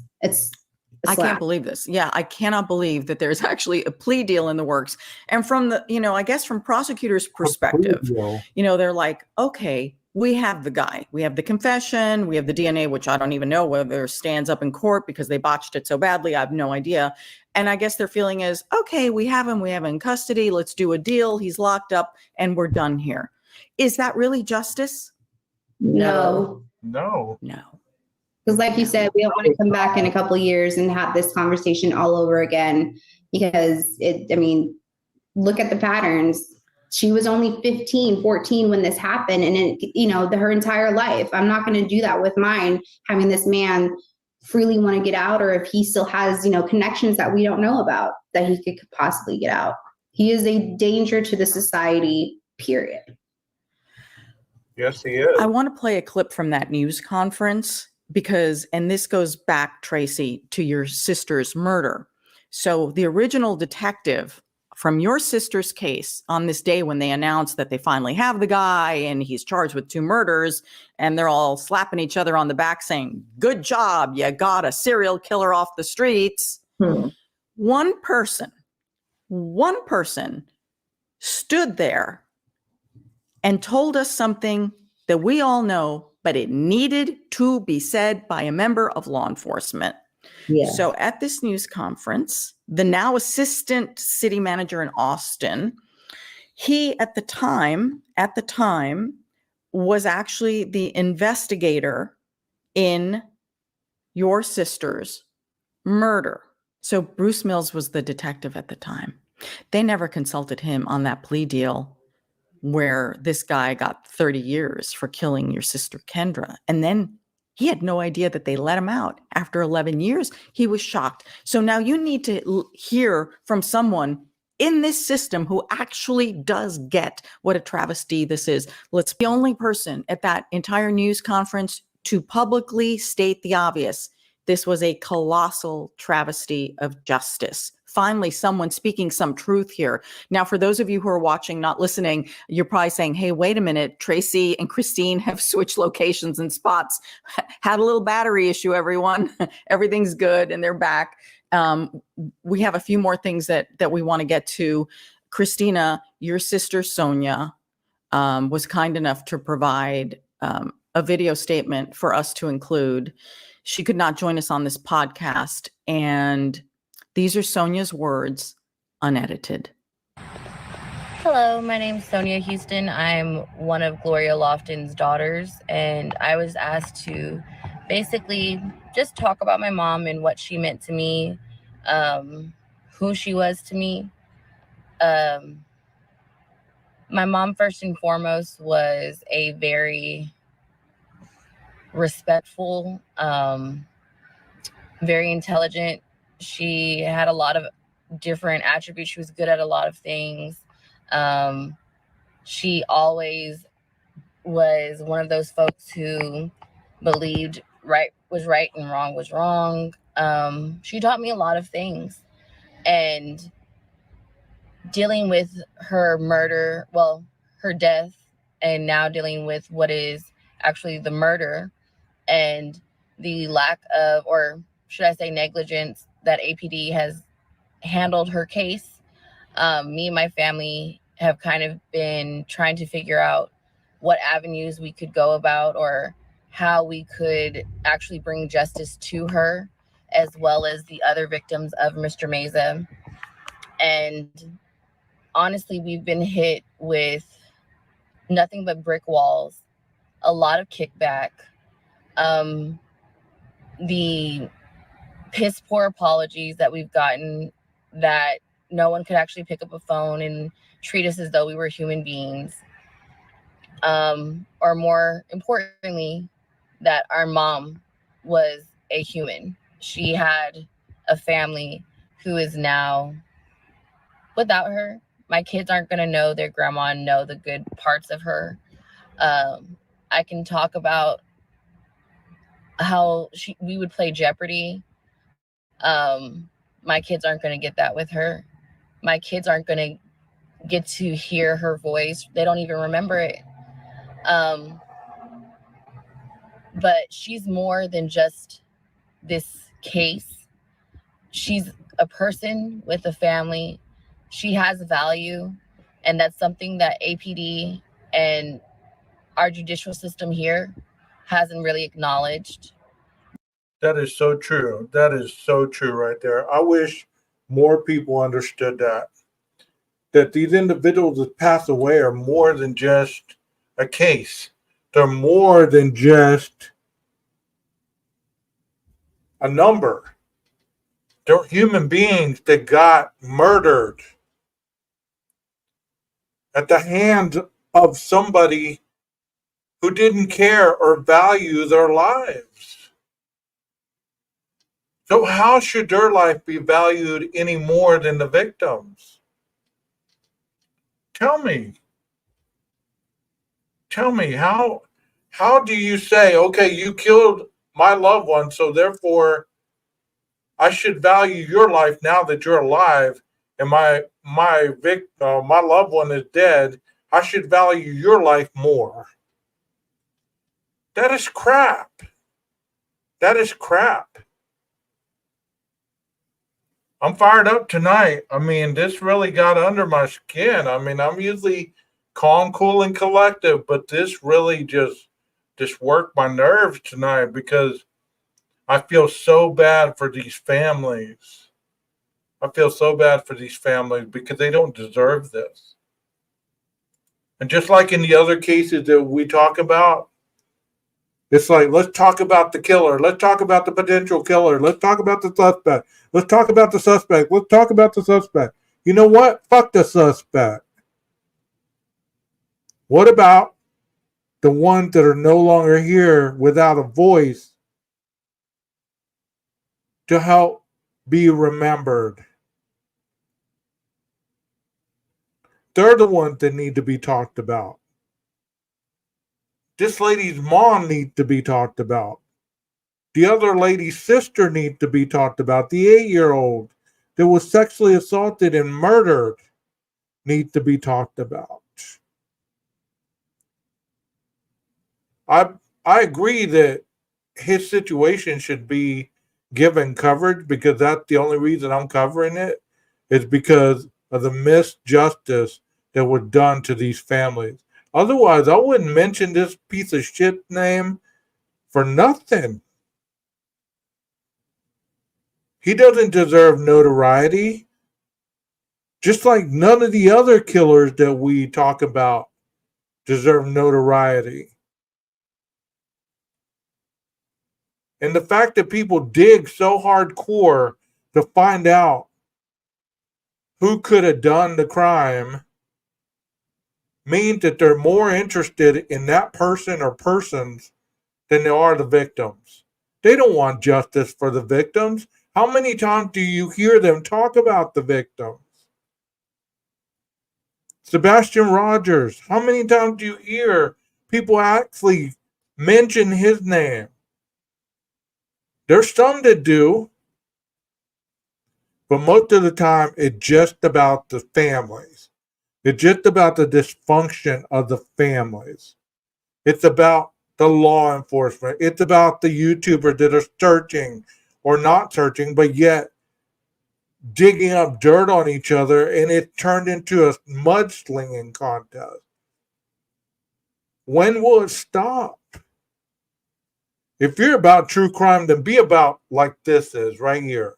I can't believe this. Yeah, I cannot believe that there's actually a plea deal in the works. And from the, I guess from prosecutors' perspective, they're like, okay, we have the guy, we have the confession, we have the DNA, which I don't even know whether it stands up in court because they botched it so badly. I have no idea. And I guess their feeling is, okay, we have him in custody. Let's do a deal. He's locked up and we're done here. Is that really justice? No. Because like you said, we don't want to come back in a couple of years and have this conversation all over again because look at the patterns. She was only 15, 14 when this happened and her entire life. I'm not going to do that with mine, having this man freely want to get out, or if he still has, connections that we don't know about that he could possibly get out. He is a danger to the society, period. Yes, he is. I want to play a clip from that news conference because, and this goes back, Tracy, to your sister's murder. So the original detective from your sister's case on this day when they announced that they finally have the guy and he's charged with 2 murders, and they're all slapping each other on the back saying, "Good job, you got a serial killer off the streets." One person stood there and told us something that we all know, but it needed to be said by a member of law enforcement. Yeah. So at this news conference, the now assistant city manager in Austin, he at the time was actually the investigator in your sister's murder. So Bruce Mills was the detective at the time. They never consulted him on that plea deal where this guy got 30 years for killing your sister Kendra. And then he had no idea that they let him out. After 11 years, he was shocked. So now you need to hear from someone in this system who actually does get what a travesty this is. Let's be the only person at that entire news conference to publicly state the obvious. This was a colossal travesty of justice. Finally, someone speaking some truth here. Now, for those of you who are watching, not listening, you're probably saying, hey, wait a minute, Tracy and Christine have switched locations and spots. Had a little battery issue, everyone. Everything's good and they're back. We have a few more things that we want to get to. Christina, your sister Sonia was kind enough to provide a video statement for us to include. She could not join us on this podcast, and these are Sonia's words, unedited. Hello, my name is Sonia Houston. I'm one of Gloria Lofton's daughters, and I was asked to basically just talk about my mom and what she meant to me, who she was to me. My mom, first and foremost, was a very respectful, very intelligent. She had a lot of different attributes. She was good at a lot of things. She always was one of those folks who believed right was right and wrong was wrong. She taught me a lot of things, and dealing with her murder, well, her death, and now dealing with what is actually the murder and the lack of, or should I say negligence, that APD has handled her case. Me and my family have kind of been trying to figure out what avenues we could go about or how we could actually bring justice to her, as well as the other victims of Mr. Meza. And honestly, we've been hit with nothing but brick walls, a lot of kickback, the piss poor apologies that we've gotten, that no one could actually pick up a phone and treat us as though we were human beings. Or more importantly, that our mom was a human. She had a family who is now without her. My kids aren't going to know their grandma and know the good parts of her. I can talk about how we would play Jeopardy. My kids aren't going to get that with her. My kids aren't going to get to hear her voice. They don't even remember it. But she's more than just this case. She's a person with a family. She has value, and that's something that APD and our judicial system here hasn't really acknowledged. That is so true. That is so true right there. I wish more people understood that these individuals that pass away are more than just a case. They're more than just a number. They're human beings that got murdered at the hands of somebody who didn't care or value their lives. So how should their life be valued any more than the victims? Tell me, how do you say, okay, you killed my loved one, so therefore I should value your life now that you're alive and my loved one is dead. I should value your life more. That is crap. That is crap. I'm fired up tonight. I mean, this really got under my skin. I mean, I'm usually calm, cool, and collective, but this really just worked my nerves tonight because I feel so bad for these families. I feel so bad for these families because they don't deserve this. And just like in the other cases that we talk about, it's like, let's talk about the killer. Let's talk about the potential killer. Let's talk about the suspect. Let's talk about the suspect. Let's talk about the suspect. You know what? Fuck the suspect. What about the ones that are no longer here without a voice to help be remembered? They're the ones that need to be talked about. This lady's mom needs to be talked about. The other lady's sister needs to be talked about. The 8-year-old that was sexually assaulted and murdered needs to be talked about. I agree that his situation should be given coverage because that's the only reason I'm covering it is because of the misjustice that was done to these families. Otherwise, I wouldn't mention this piece of shit name for nothing. He doesn't deserve notoriety. Just like none of the other killers that we talk about deserve notoriety. And the fact that people dig so hardcore to find out who could have done the crime means that they're more interested in that person or persons than they are the victims. They don't want justice for the victims. How many times do you hear them talk about the victims? Sebastian Rogers, how many times do you hear people actually mention his name? There's some that do, but most of the time it's just about the families. It's just about the dysfunction of the families. It's about the law enforcement. It's about the YouTubers that are searching or not searching, but yet digging up dirt on each other, and it turned into a mudslinging contest. When will it stop? If you're about true crime, then be about like this is right here.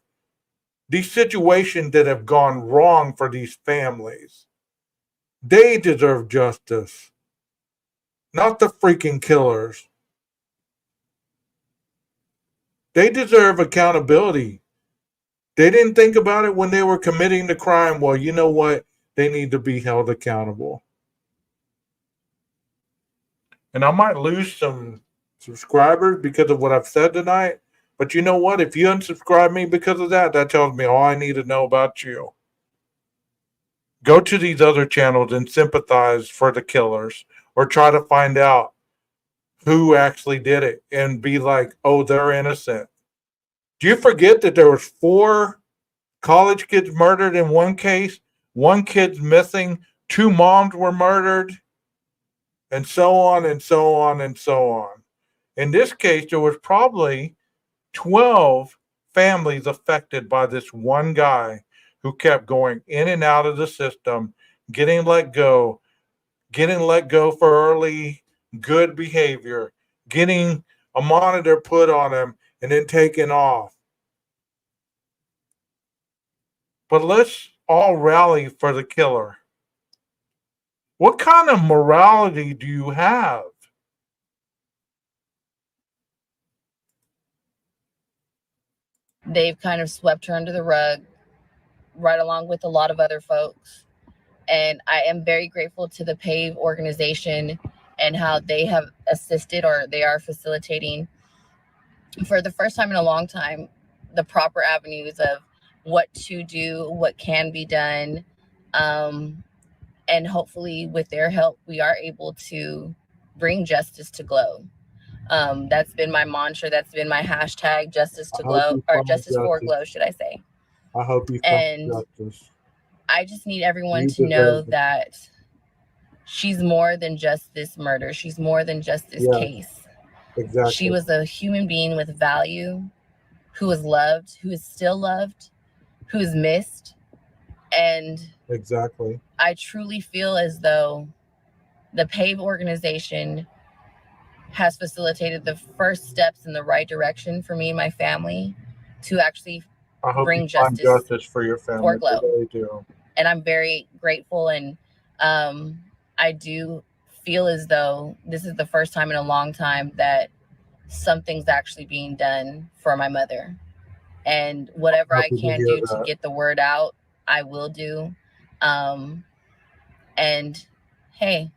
These situations that have gone wrong for these families. They deserve justice, not the freaking killers. They deserve accountability. They didn't think about it when they were committing the crime. Well, you know what? They need to be held accountable. And I might lose some subscribers because of what I've said tonight. But you know what? If you unsubscribe me because of that, that tells me all I need to know about you. Go to these other channels and sympathize for the killers or try to find out who actually did it and be like, oh, they're innocent. Do you forget that there was 4 college kids murdered in one case? 1 kid's missing. 2 moms were murdered. And so on and so on and so on. In this case, there was probably 12 families affected by this one guy who kept going in and out of the system, getting let go for early good behavior, getting a monitor put on him, and then taken off. But let's all rally for the killer. What kind of morality do you have? They've kind of swept her under the rug, right along with a lot of other folks. And I am very grateful to the PAVE organization and how they have assisted, or they are facilitating for the first time in a long time, the proper avenues of what to do, what can be done. And hopefully with their help, we are able to bring justice to Glow. That's been my mantra. That's been my hashtag, justice to I hope glow, you or find justice for justice. glow, should I say. I hope you And find justice. I just need everyone You to know deserve it. that she's more than just this murder. She's more than just this Yes, case. exactly. She was a human being with value, who was loved, who is still loved, who is missed. And exactly. I truly feel as though the PAVE organization has facilitated the first steps in the right direction for me and my family to actually I hope bring you find justice justice for your family. for I Glow. really do. And I'm very grateful. And I do feel as though this is the first time in a long time that something's actually being done for my mother. And whatever I Happy to can hear do to that. get the word out, I will do. And hey,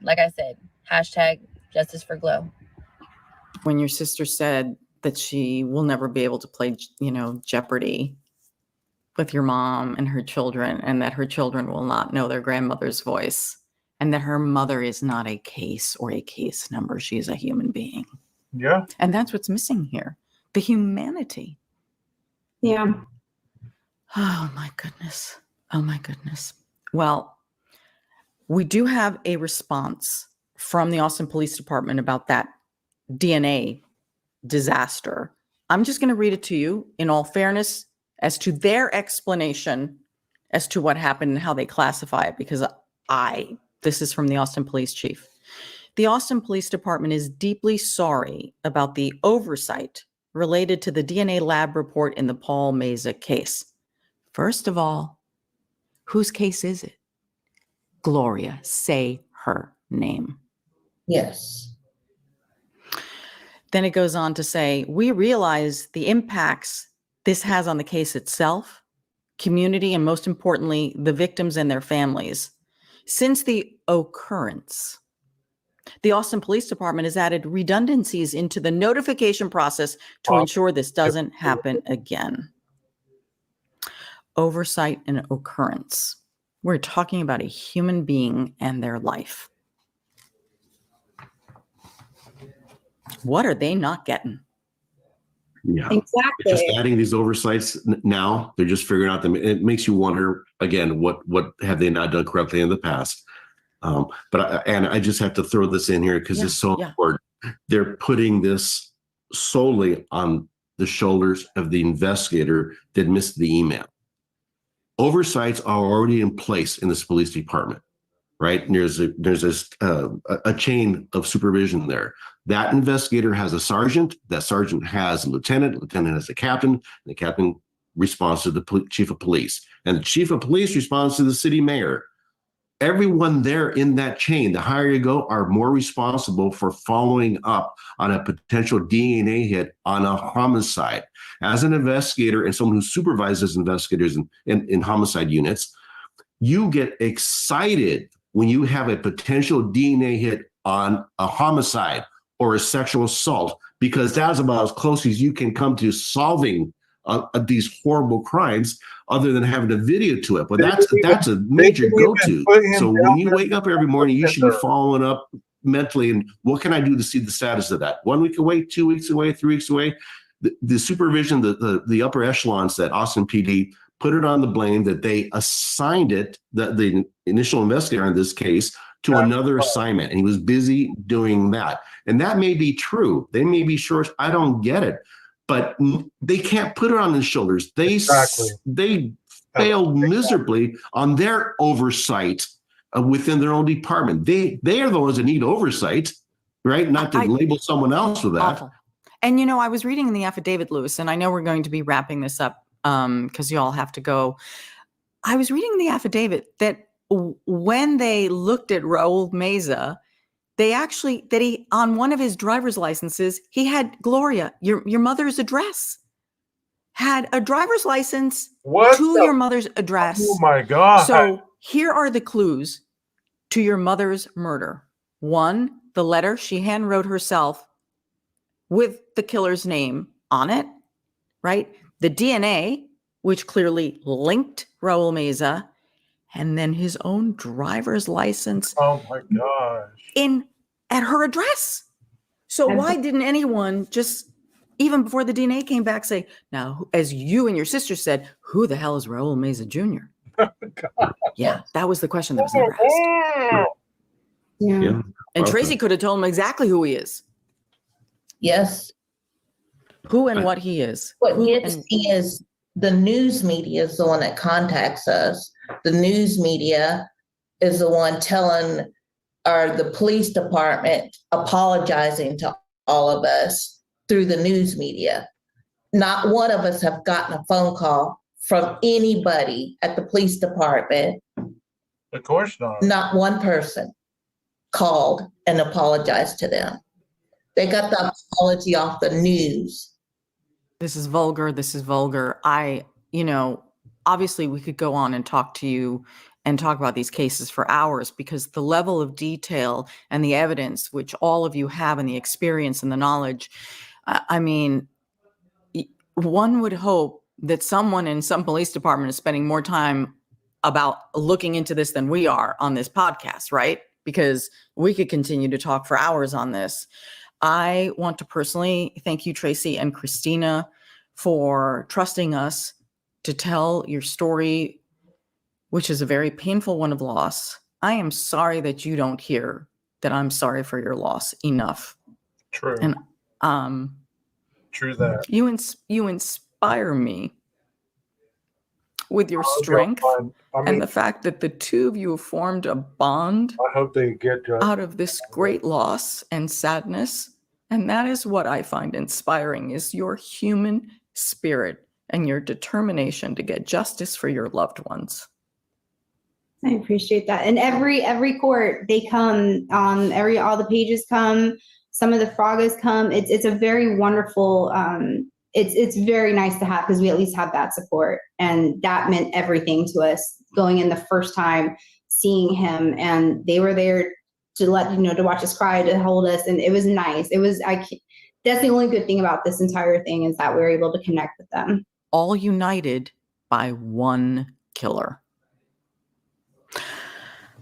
like I said, hashtag justice for Glow. When your sister said that she will never be able to play, Jeopardy with your mom and her children, and that her children will not know their grandmother's voice, and that her mother is not a case or a case number. She is a human being. Yeah. And that's what's missing here. The humanity. Yeah. Oh my goodness. Oh my goodness. Well, we do have a response from the Austin Police Department about that DNA disaster. I'm just going to read it to you in all fairness as to their explanation as to what happened and how they classify it, because this is from the Austin Police Chief. The Austin Police Department is deeply sorry about the oversight related to the DNA lab report in the Raul Meza case. First of all, whose case is it? Gloria, say her name. Yes. Then it goes on to say, we realize the impacts this has on the case itself, community, and most importantly, the victims and their families. Since the occurrence, the Austin Police Department has added redundancies into the notification process to ensure this doesn't happen again. Oversight and occurrence. We're talking about a human being and their life. What are they not getting? Yeah. Exactly. Just adding these oversights now, they're just figuring out them. It makes you wonder again, what have they not done correctly in the past? But I just have to throw this in here because it's so important. They're putting this solely on the shoulders of the investigator that missed the email. Oversights are already in place in this police department, right? And there's a chain of supervision there. That investigator has a sergeant. That sergeant has a lieutenant. Lieutenant has a captain. And the captain responds to the chief of police. And the chief of police responds to the city mayor. Everyone there in that chain, the higher you go, are more responsible for following up on a potential DNA hit on a homicide. As an investigator and someone who supervises investigators in homicide units, you get excited when you have a potential DNA hit on a homicide or a sexual assault, because that's about as close as you can come to solving these horrible crimes, other than having a video to it. But that's a major go-to. So when you wake up every morning, you should be following up mentally, and what can I do to see the status of that? 1 week away, 2 weeks away, 3 weeks away. The supervision, the upper echelons that Austin PD put it on the blame that they assigned it, the initial investigator in this case, to another assignment, and he was busy doing that. And that may be true. They may be short. I don't get it. But they can't put it on his shoulders. They failed miserably on their oversight within their own department. They are the ones that need oversight, right? Not to label someone else with that. Awful. And, I was reading in the affidavit, Lewis, and I know we're going to be wrapping this up because you all have to go. I was reading in the affidavit that when they looked at Raul Meza, he on one of his driver's licenses, he had Gloria, your mother's address, had a driver's license your mother's address. Oh my God. So here are the clues to your mother's murder. 1, the letter she handwrote herself with the killer's name on it, right? The DNA, which clearly linked Raul Meza, and then his own driver's license. Oh my gosh. At her address. So why didn't anyone just, even before the DNA came back, say, now, as you and your sister said, who the hell is Raul Meza Jr.? Yeah, that was the question that was never asked. Yeah. And Tracy could have told him exactly who he is, Yes. who and what he is. What Who gets and- me is the news media is the one that contacts us. The news media is the one telling, or the police department apologizing to all of us through the news media. Not one of us have gotten a phone call from anybody at the police department. Of course not. Not one person called and apologized to them. They got the apology off the news. This is vulgar. This is vulgar. Obviously we could go on and talk to you and talk about these cases for hours, because the level of detail and the evidence, which all of you have, and the experience and the knowledge, one would hope that someone in some police department is spending more time about looking into this than we are on this podcast, right? Because we could continue to talk for hours on this. I want to personally thank you, Tracy and Christina, for trusting us to tell your story, which is a very painful one of loss. I am sorry that you don't hear that I'm sorry for your loss enough. True. And True that. you inspire me with your strength and the fact that the two of you have formed a bond. I hope they get out of this great loss and sadness. And that is what I find inspiring, is your human spirit and your determination to get justice for your loved ones. I appreciate that. And every court, they come, all the pages come, some of the frogos come. It's a very wonderful, it's very nice to have, because we at least have that support. And that meant everything to us going in the first time, seeing him, and they were there to to watch us cry, to hold us. And it was nice. That's the only good thing about this entire thing, is that we were able to connect with them. All united by one killer.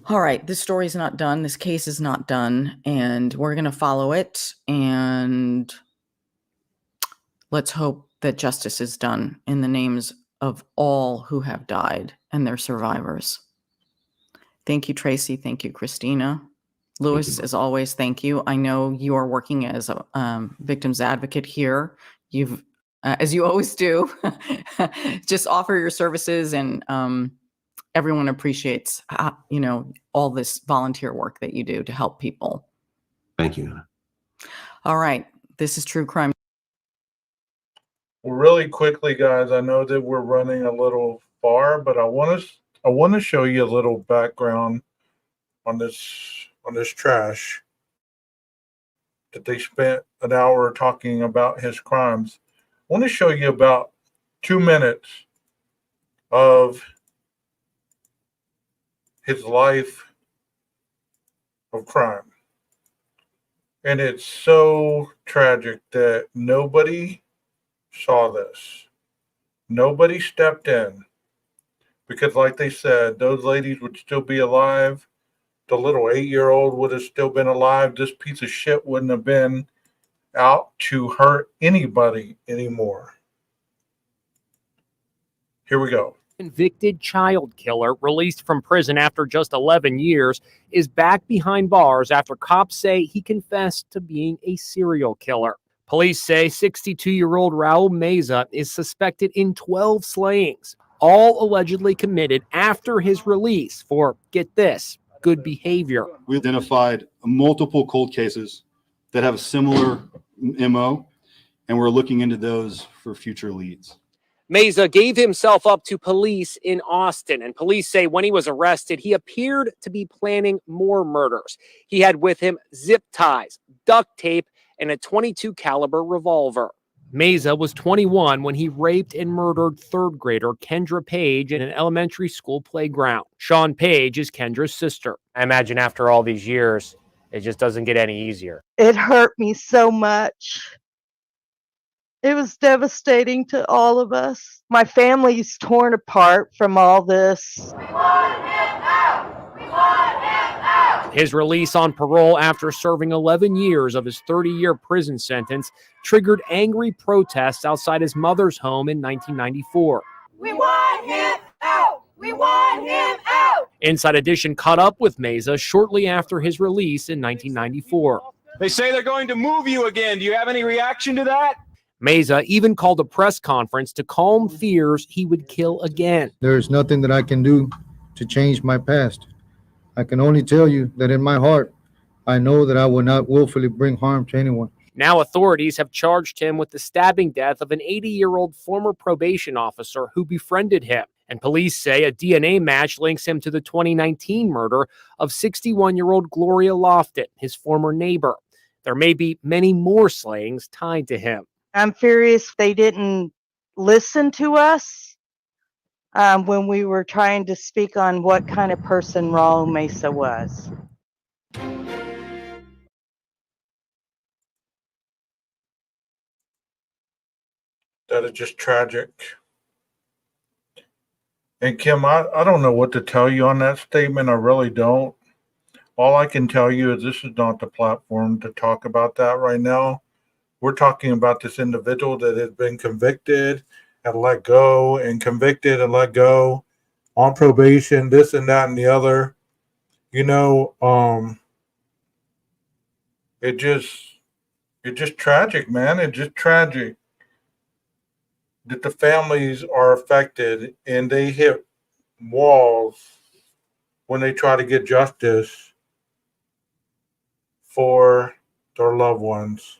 All right, this story is not done. This case is not done, and we're going to follow it. And let's hope that justice is done in the names of all who have died and their survivors. Thank you, Tracy. Thank you, Christina. Louis, as always, thank you. I know you are working as a victims advocate here. You've, as you always do, just offer your services, and everyone appreciates, all this volunteer work that you do to help people. Thank you, Anna. All right. This is True Crime. Well, really quickly, guys, I know that we're running a little far, but I want to show you a little background on this trash that they spent an hour talking about his crimes. I want to show you about 2 minutes of his life of crime. And it's so tragic that nobody saw this. Nobody stepped in, because like they said, those ladies would still be alive. The little 8-year-old would have still been alive. This piece of shit wouldn't have been out to hurt anybody anymore. Here we go. Convicted child killer released from prison after just 11 years is back behind bars after cops say he confessed to being a serial killer. Police say 62-year-old Raul Meza is suspected in 12 slayings, all allegedly committed after his release for, get this, good behavior. We identified multiple cold cases that have a similar MO, and we're looking into those for future leads. Meza gave himself up to police in Austin, and police say when he was arrested, he appeared to be planning more murders. He had with him zip ties, duct tape, and a .22 caliber revolver. Meza was 21 when he raped and murdered third grader Kendra Page in an elementary school playground. Sean Page is Kendra's sister. I imagine after all these years, it just doesn't get any easier. It hurt me so much. It was devastating to all of us. My family's torn apart from all this. We want him out! We want him out! His release on parole after serving 11 years of his 30-year prison sentence triggered angry protests outside his mother's home in 1994. We want him out! We want him out! Inside Edition caught up with Meza shortly after his release in 1994. They say they're going to move you again. Do you have any reaction to that? Meza even called a press conference to calm fears he would kill again. There's nothing that I can do to change my past. I can only tell you that in my heart, I know that I will not willfully bring harm to anyone. Now authorities have charged him with the stabbing death of an 80-year-old former probation officer who befriended him. And police say a DNA match links him to the 2019 murder of 61-year-old Gloria Lofton, his former neighbor. There may be many more slayings tied to him. I'm furious they didn't listen to us when we were trying to speak on what kind of person Raul Meza was. That is just tragic. And Kim, I don't know what to tell you on that statement. I really don't. All I can tell you is this is not the platform to talk about that right now. We're talking about this individual that has been convicted and let go, and convicted and let go on probation, this and that and the other. You know, it's just tragic, man. It's just tragic that the families are affected and they hit walls when they try to get justice for their loved ones.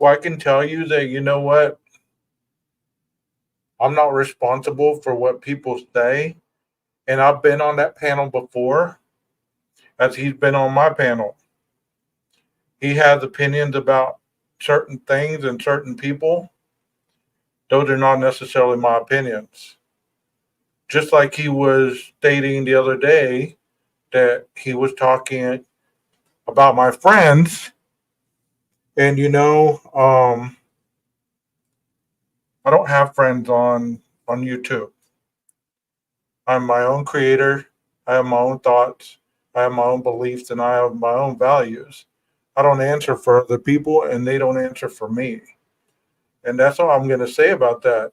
Well, I can tell you that, you know what? I'm not responsible for what people say. And I've been on that panel before, as he's been on my panel. He has opinions about certain things and certain people. Those are not necessarily my opinions. Just like he was stating the other day that he was talking about my friends. And, you know, I don't have friends on YouTube. I'm my own creator. I have my own thoughts. I have my own beliefs, and I have my own values. I don't answer for other people, and they don't answer for me. And that's all I'm going to say about that.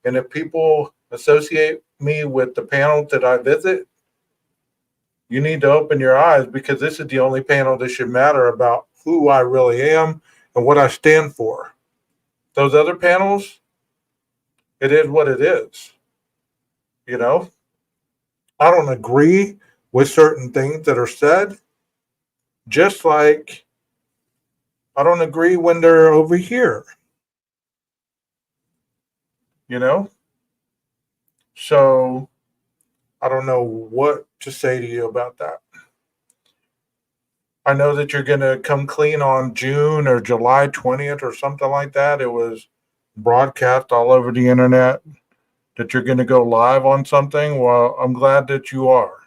And if people associate me with the panels that I visit, you need to open your eyes, because this is the only panel that should matter about who I really am and what I stand for. Those other panels, it is what it is. You know? I don't agree with certain things that are said, just like I don't agree when they're over here. You know? So I don't know what to say to you about that. I know that you're going to come clean on June or July 20th or something like that. It was broadcast all over the internet that you're going to go live on something. Well, I'm glad that you are.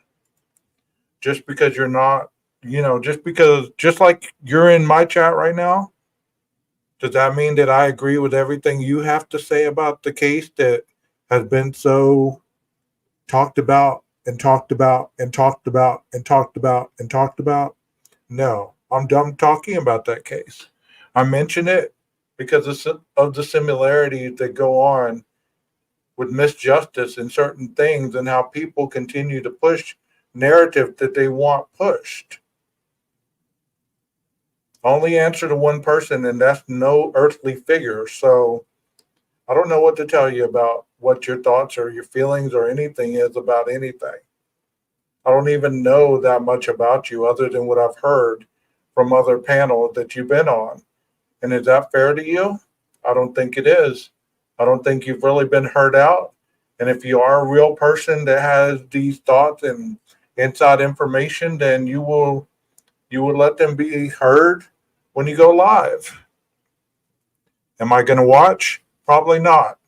Just because you're not, you know, just like you're in my chat right now, does that mean that I agree with everything you have to say about the case that has been so talked about and talked about and talked about and talked about and talked about? No, I'm done talking about that case. I mention it because of the similarities that go on with misjustice in certain things, and how people continue to push narrative that they want pushed. Only answer to one person, and that's no earthly figure. So I don't know what to tell you about what your thoughts or your feelings or anything is about anything. I don't even know that much about you other than what I've heard from other panels that you've been on. And is that fair to you? I don't think it is. I don't think you've really been heard out. And if you are a real person that has these thoughts and inside information, then you will let them be heard when you go live. Am I going to watch? Probably not.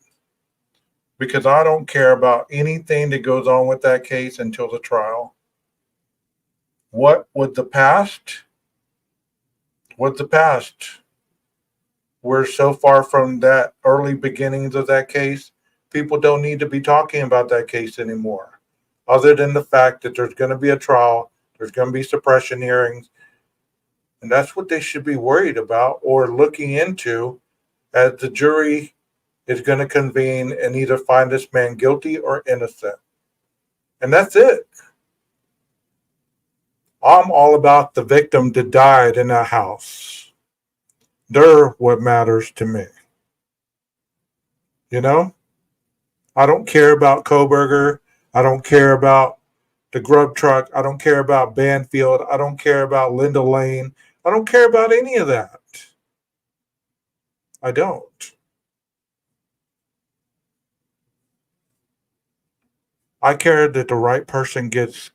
Because I don't care about anything that goes on with that case until the trial. What would the past? What's the past? we're so far from that early beginnings of that case, people don't need to be talking about that case anymore. Other than the fact that there's going to be a trial, there's going to be suppression hearings, and that's what they should be worried about or looking into as the jury is going to convene and either find this man guilty or innocent. And that's it. I'm all about the victim that died in that house. They're what matters to me. You know? I don't care about Koberger. I don't care about the grub truck. I don't care about Banfield. I don't care about Linda Lane. I don't care about any of that. I don't. I care that the right person gets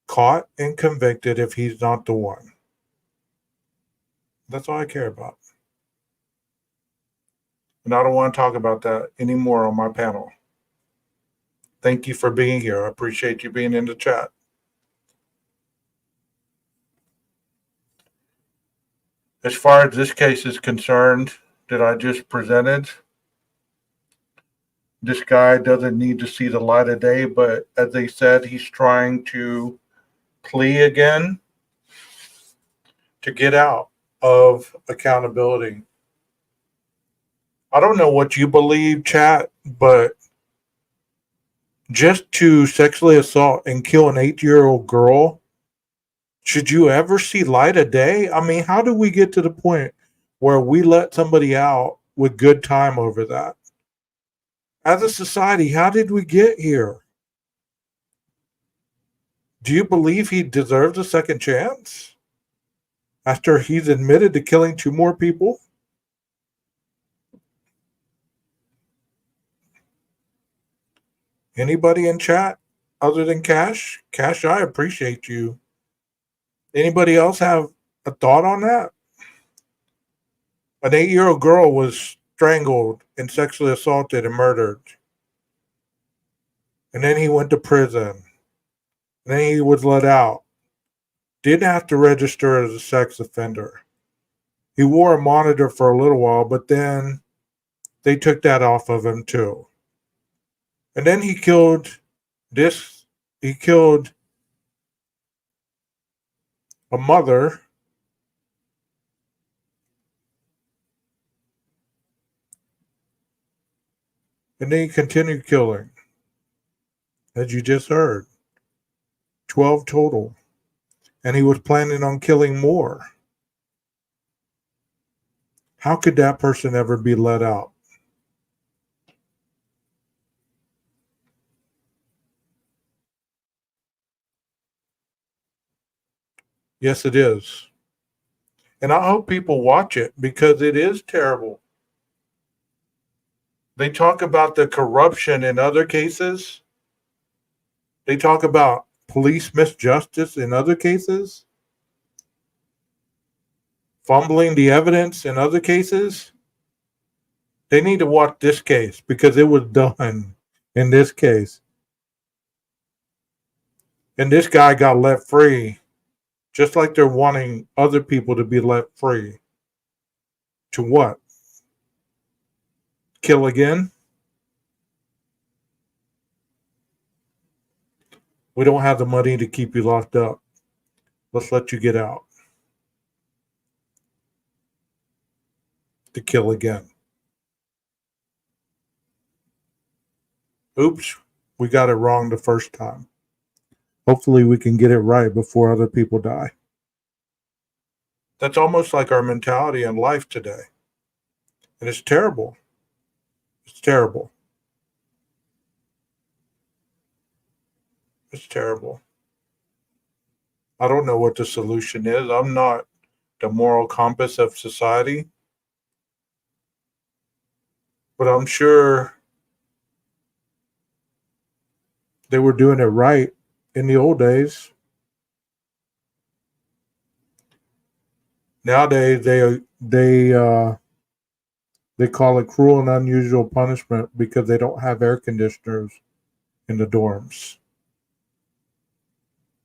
caught and convicted if he's not the one. That's all I care about. And I don't want to talk about that anymore on my panel. Thank you for being here. I appreciate you being in the chat. As far as this case is concerned that I just presented, this guy doesn't need to see the light of day, but as they said, he's trying to plea again to get out of accountability. I don't know what you believe, chat, but just to sexually assault and kill an 8-year-old girl, should you ever see light of day? I mean, how do we get to the point where we let somebody out with good time over that? As a society, how did we get here? Do you believe he deserves a second chance after he's admitted to killing 2 more people? Anybody in chat other than Cash? Cash, I appreciate you. Anybody else have a thought on that? An 8-year-old girl was strangled and sexually assaulted and murdered. And then he went to prison. And then he was let out. Didn't have to register as a sex offender. He wore a monitor for a little while, but then they took that off of him too. And then he killed a mother and then he continued killing. As you just heard. 12 total. And he was planning on killing more. How could that person ever be let out? Yes, it is. And I hope people watch it because it is terrible. They talk about the corruption in other cases. They talk about police misjustice in other cases. Fumbling the evidence in other cases. They need to watch this case because it was done in this case. And this guy got let free, just like they're wanting other people to be let free. To what? Kill again? We don't have the money to keep you locked up. Let's let you get out. To kill again. Oops, we got it wrong the first time. Hopefully we can get it right before other people die. That's almost like our mentality in life today. And it's terrible. It's terrible. It's terrible. I don't know what the solution is. I'm not the moral compass of society. But I'm sure they were doing it right in the old days. Nowadays, they call it cruel and unusual punishment because they don't have air conditioners in the dorms.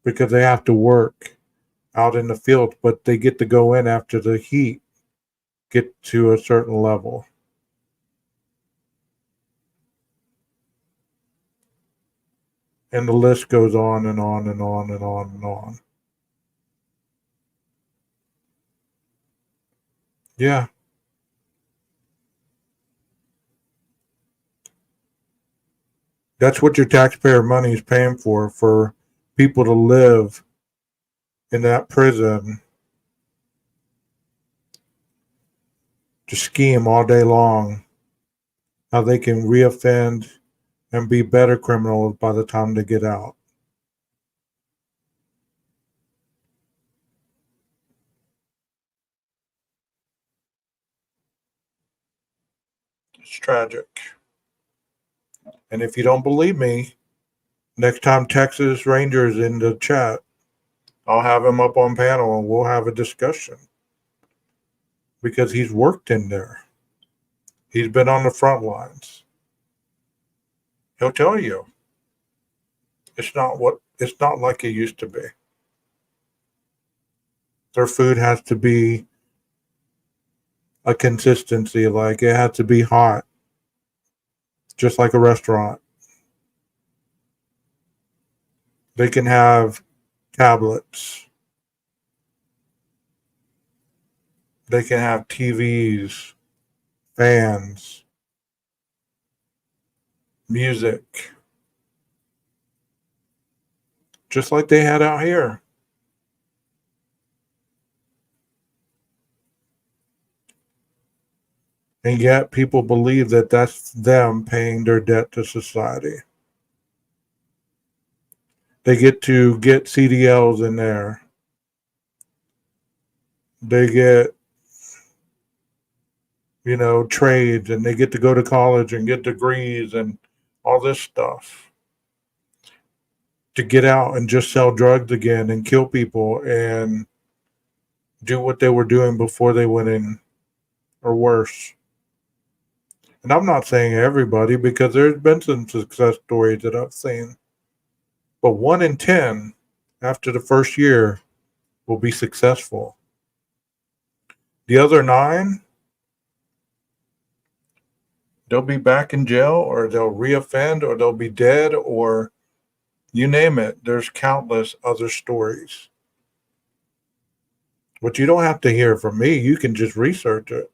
Because they have to work out in the field, but they get to go in after the heat get to a certain level. And the list goes on and on and on and on and on. Yeah. That's what your taxpayer money is paying for people to live in that prison, to scheme all day long how they can reoffend and be better criminals by the time they get out. It's tragic. And if you don't believe me, next time Texas Rangers in the chat, I'll have him up on panel and we'll have a discussion. Because he's worked in there. He's been on the front lines. He'll tell you. It's not like it used to be. Their food has to be a consistency, like it has to be hot. Just like a restaurant. They can have tablets. They can have TVs, fans, music. Just like they had out here. And yet people believe that that's them paying their debt to society. They get to get CDLs in there. They get, trades, and they get to go to college and get degrees and all this stuff. To get out and just sell drugs again and kill people and do what they were doing before they went in, or worse. And I'm not saying everybody, because there's been some success stories that I've seen. But 1 in 10 after the first year will be successful. The other 9, they'll be back in jail, or they'll reoffend, or they'll be dead, or you name it. There's countless other stories. But you don't have to hear from me. You can just research it.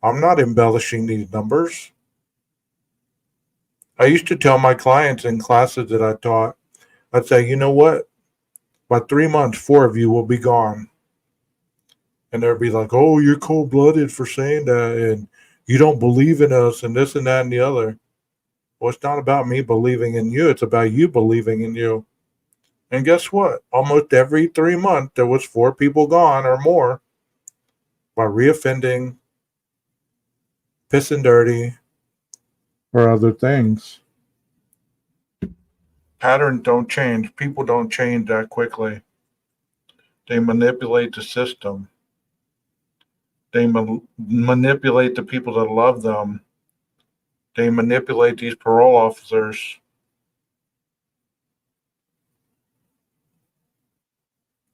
I'm not embellishing these numbers. I used to tell my clients in classes that I taught, I'd say, you know what? By 3 months, 4 of you will be gone. And they'd be like, oh, you're cold-blooded for saying that, and you don't believe in us, and this and that and the other. Well, it's not about me believing in you. It's about you believing in you. And guess what? Almost every 3 months, there was 4 people gone or more by reoffending, pissing dirty, or other things. Patterns don't change. People don't change that quickly. They manipulate the system. They manipulate the people that love them. They manipulate these parole officers.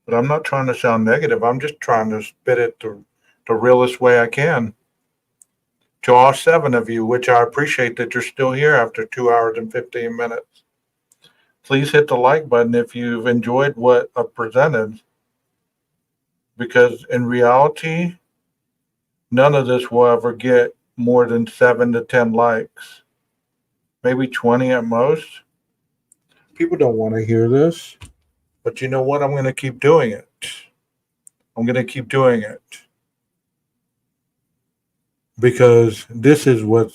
But I'm not trying to sound negative. I'm just trying to spit it the realest way I can. To all 7 of you, which I appreciate that you're still here after 2 hours and 15 minutes. Please hit the like button if you've enjoyed what I've presented. Because in reality, none of this will ever get more than 7 to 10 likes. Maybe 20 at most. People don't want to hear this. But you know what? I'm going to keep doing it. I'm going to keep doing it. Because this is what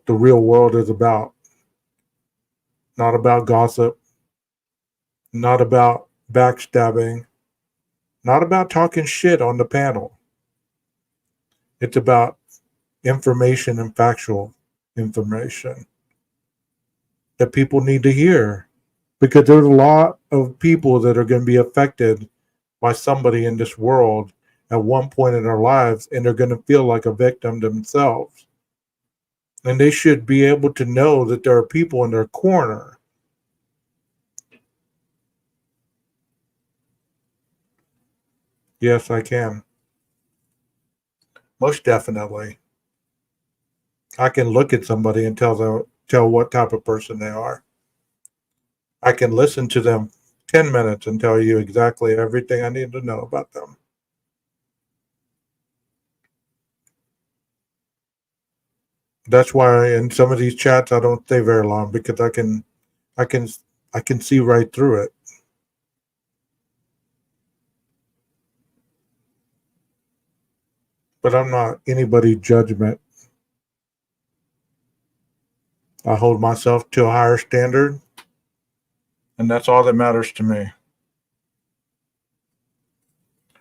the real world is about. Not about gossip. Not about backstabbing. Not about talking shit on the panel. It's about information and factual information that people need to hear. Because there's a lot of people that are going to be affected by somebody in this world at one point in their lives, and they're going to feel like a victim themselves. And they should be able to know that there are people in their corner. Yes, I can. Most definitely. I can look at somebody and tell what type of person they are. I can listen to them 10 minutes and tell you exactly everything I need to know about them. That's why in some of these chats I don't stay very long, because I can see right through it. But I'm not anybody's judgment. I hold myself to a higher standard, and that's all that matters to me.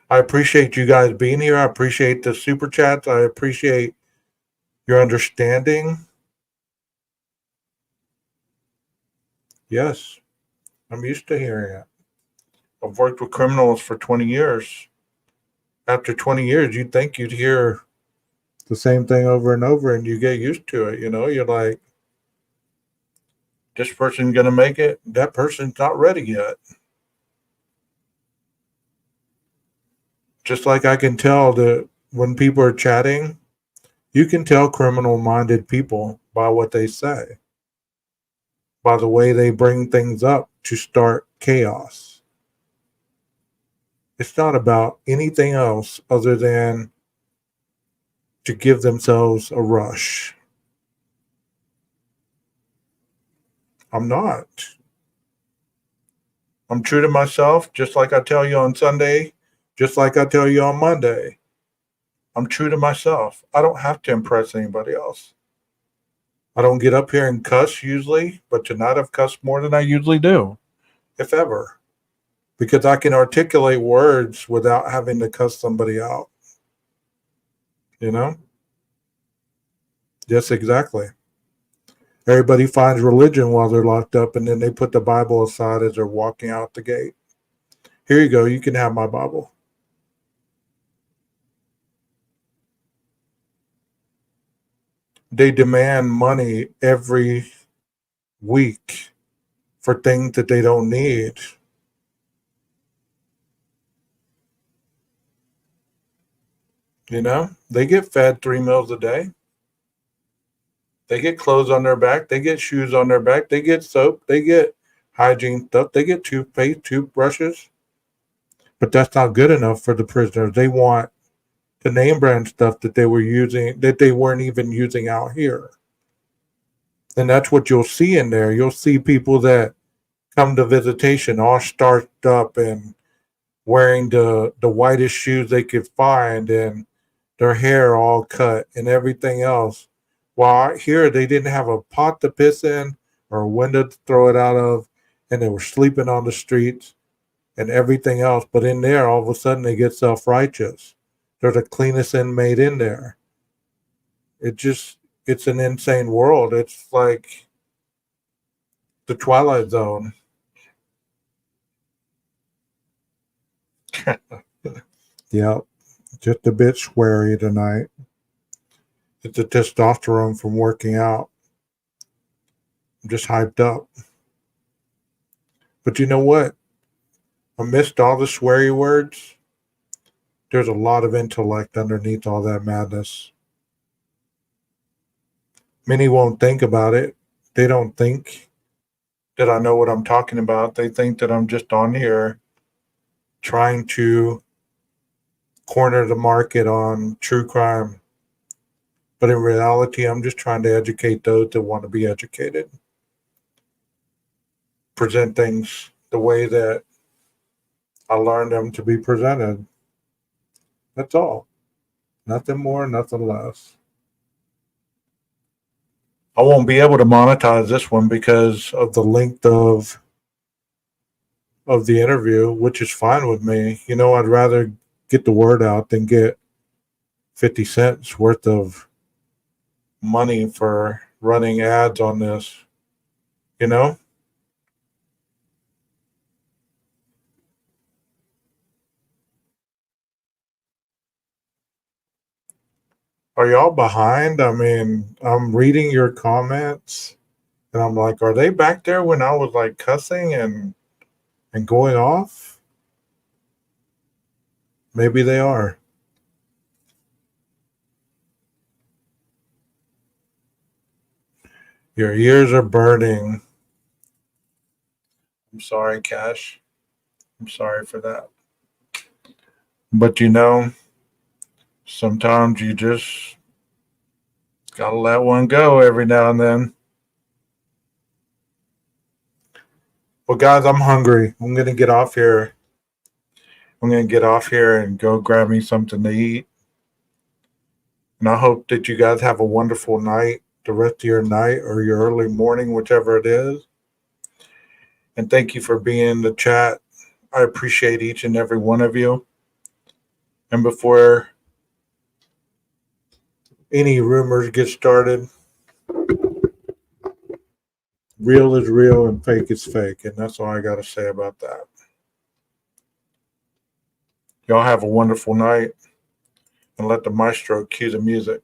I appreciate you guys being here. I appreciate the super chats. I appreciate your understanding. Yes, I'm used to hearing it. I've worked with criminals for 20 years. After 20 years, you'd think you'd hear the same thing over and over, and you get used to it. You're like, this person's going to make it. That person's not ready yet. Just like I can tell that when people are chatting, you can tell criminal-minded people by what they say, by the way they bring things up to start chaos. It's not about anything else other than to give themselves a rush. I'm not. I'm true to myself, just like I tell you on Sunday, just like I tell you on Monday. I'm true to myself. I don't have to impress anybody else. I don't get up here and cuss usually, but tonight I've cussed more than I usually do, if ever, because I can articulate words without having to cuss somebody out. You know? Yes, exactly. Everybody finds religion while they're locked up, and then they put the Bible aside as they're walking out the gate. Here you go. You can have my Bible. They demand money every week for things that they don't need. They get fed 3 meals a day. They get clothes on their back. They get shoes on their back. They get soap. They get hygiene stuff. They get toothpaste, toothbrushes. But that's not good enough for the prisoners. They want the name brand stuff that they were using, that they weren't even using out here. And that's what you'll see in there. You'll see people that come to visitation all starched up and wearing the whitest shoes they could find, and their hair all cut and everything else. While out here, they didn't have a pot to piss in or a window to throw it out of, and they were sleeping on the streets and everything else. But in there, all of a sudden, they get self-righteous. They're the cleanest inmate in there. It's an insane world. It's like the Twilight Zone. Yep, just a bit sweary tonight. It's the testosterone from working out. I'm just hyped up. But you know what? Amidst all the sweary words, there's a lot of intellect underneath all that madness. Many won't think about it. They don't think that I know what I'm talking about. They think that I'm just on here trying to corner the market on true crime. But in reality, I'm just trying to educate those that want to be educated. Present things the way that I learned them to be presented. That's all. Nothing more, nothing less. I won't be able to monetize this one because of the length of the interview, which is fine with me. I'd rather get the word out than get 50 cents worth of money for running ads on this. Are y'all behind? I mean, I'm reading your comments and I'm like, are they back there when I was like cussing and going off? Maybe they are. Your ears are burning. I'm sorry, Cash. I'm sorry for that. But sometimes you just gotta let one go every now and then. Well, guys, I'm hungry. I'm gonna get off here. I'm gonna get off here and go grab me something to eat. And I hope that you guys have a wonderful night, the rest of your night or your early morning, whichever it is. And thank you for being in the chat. I appreciate each and every one of you. And before any rumors get started, real is real and fake is fake. And that's all I got to say about that. Y'all have a wonderful night and let the maestro cue the music.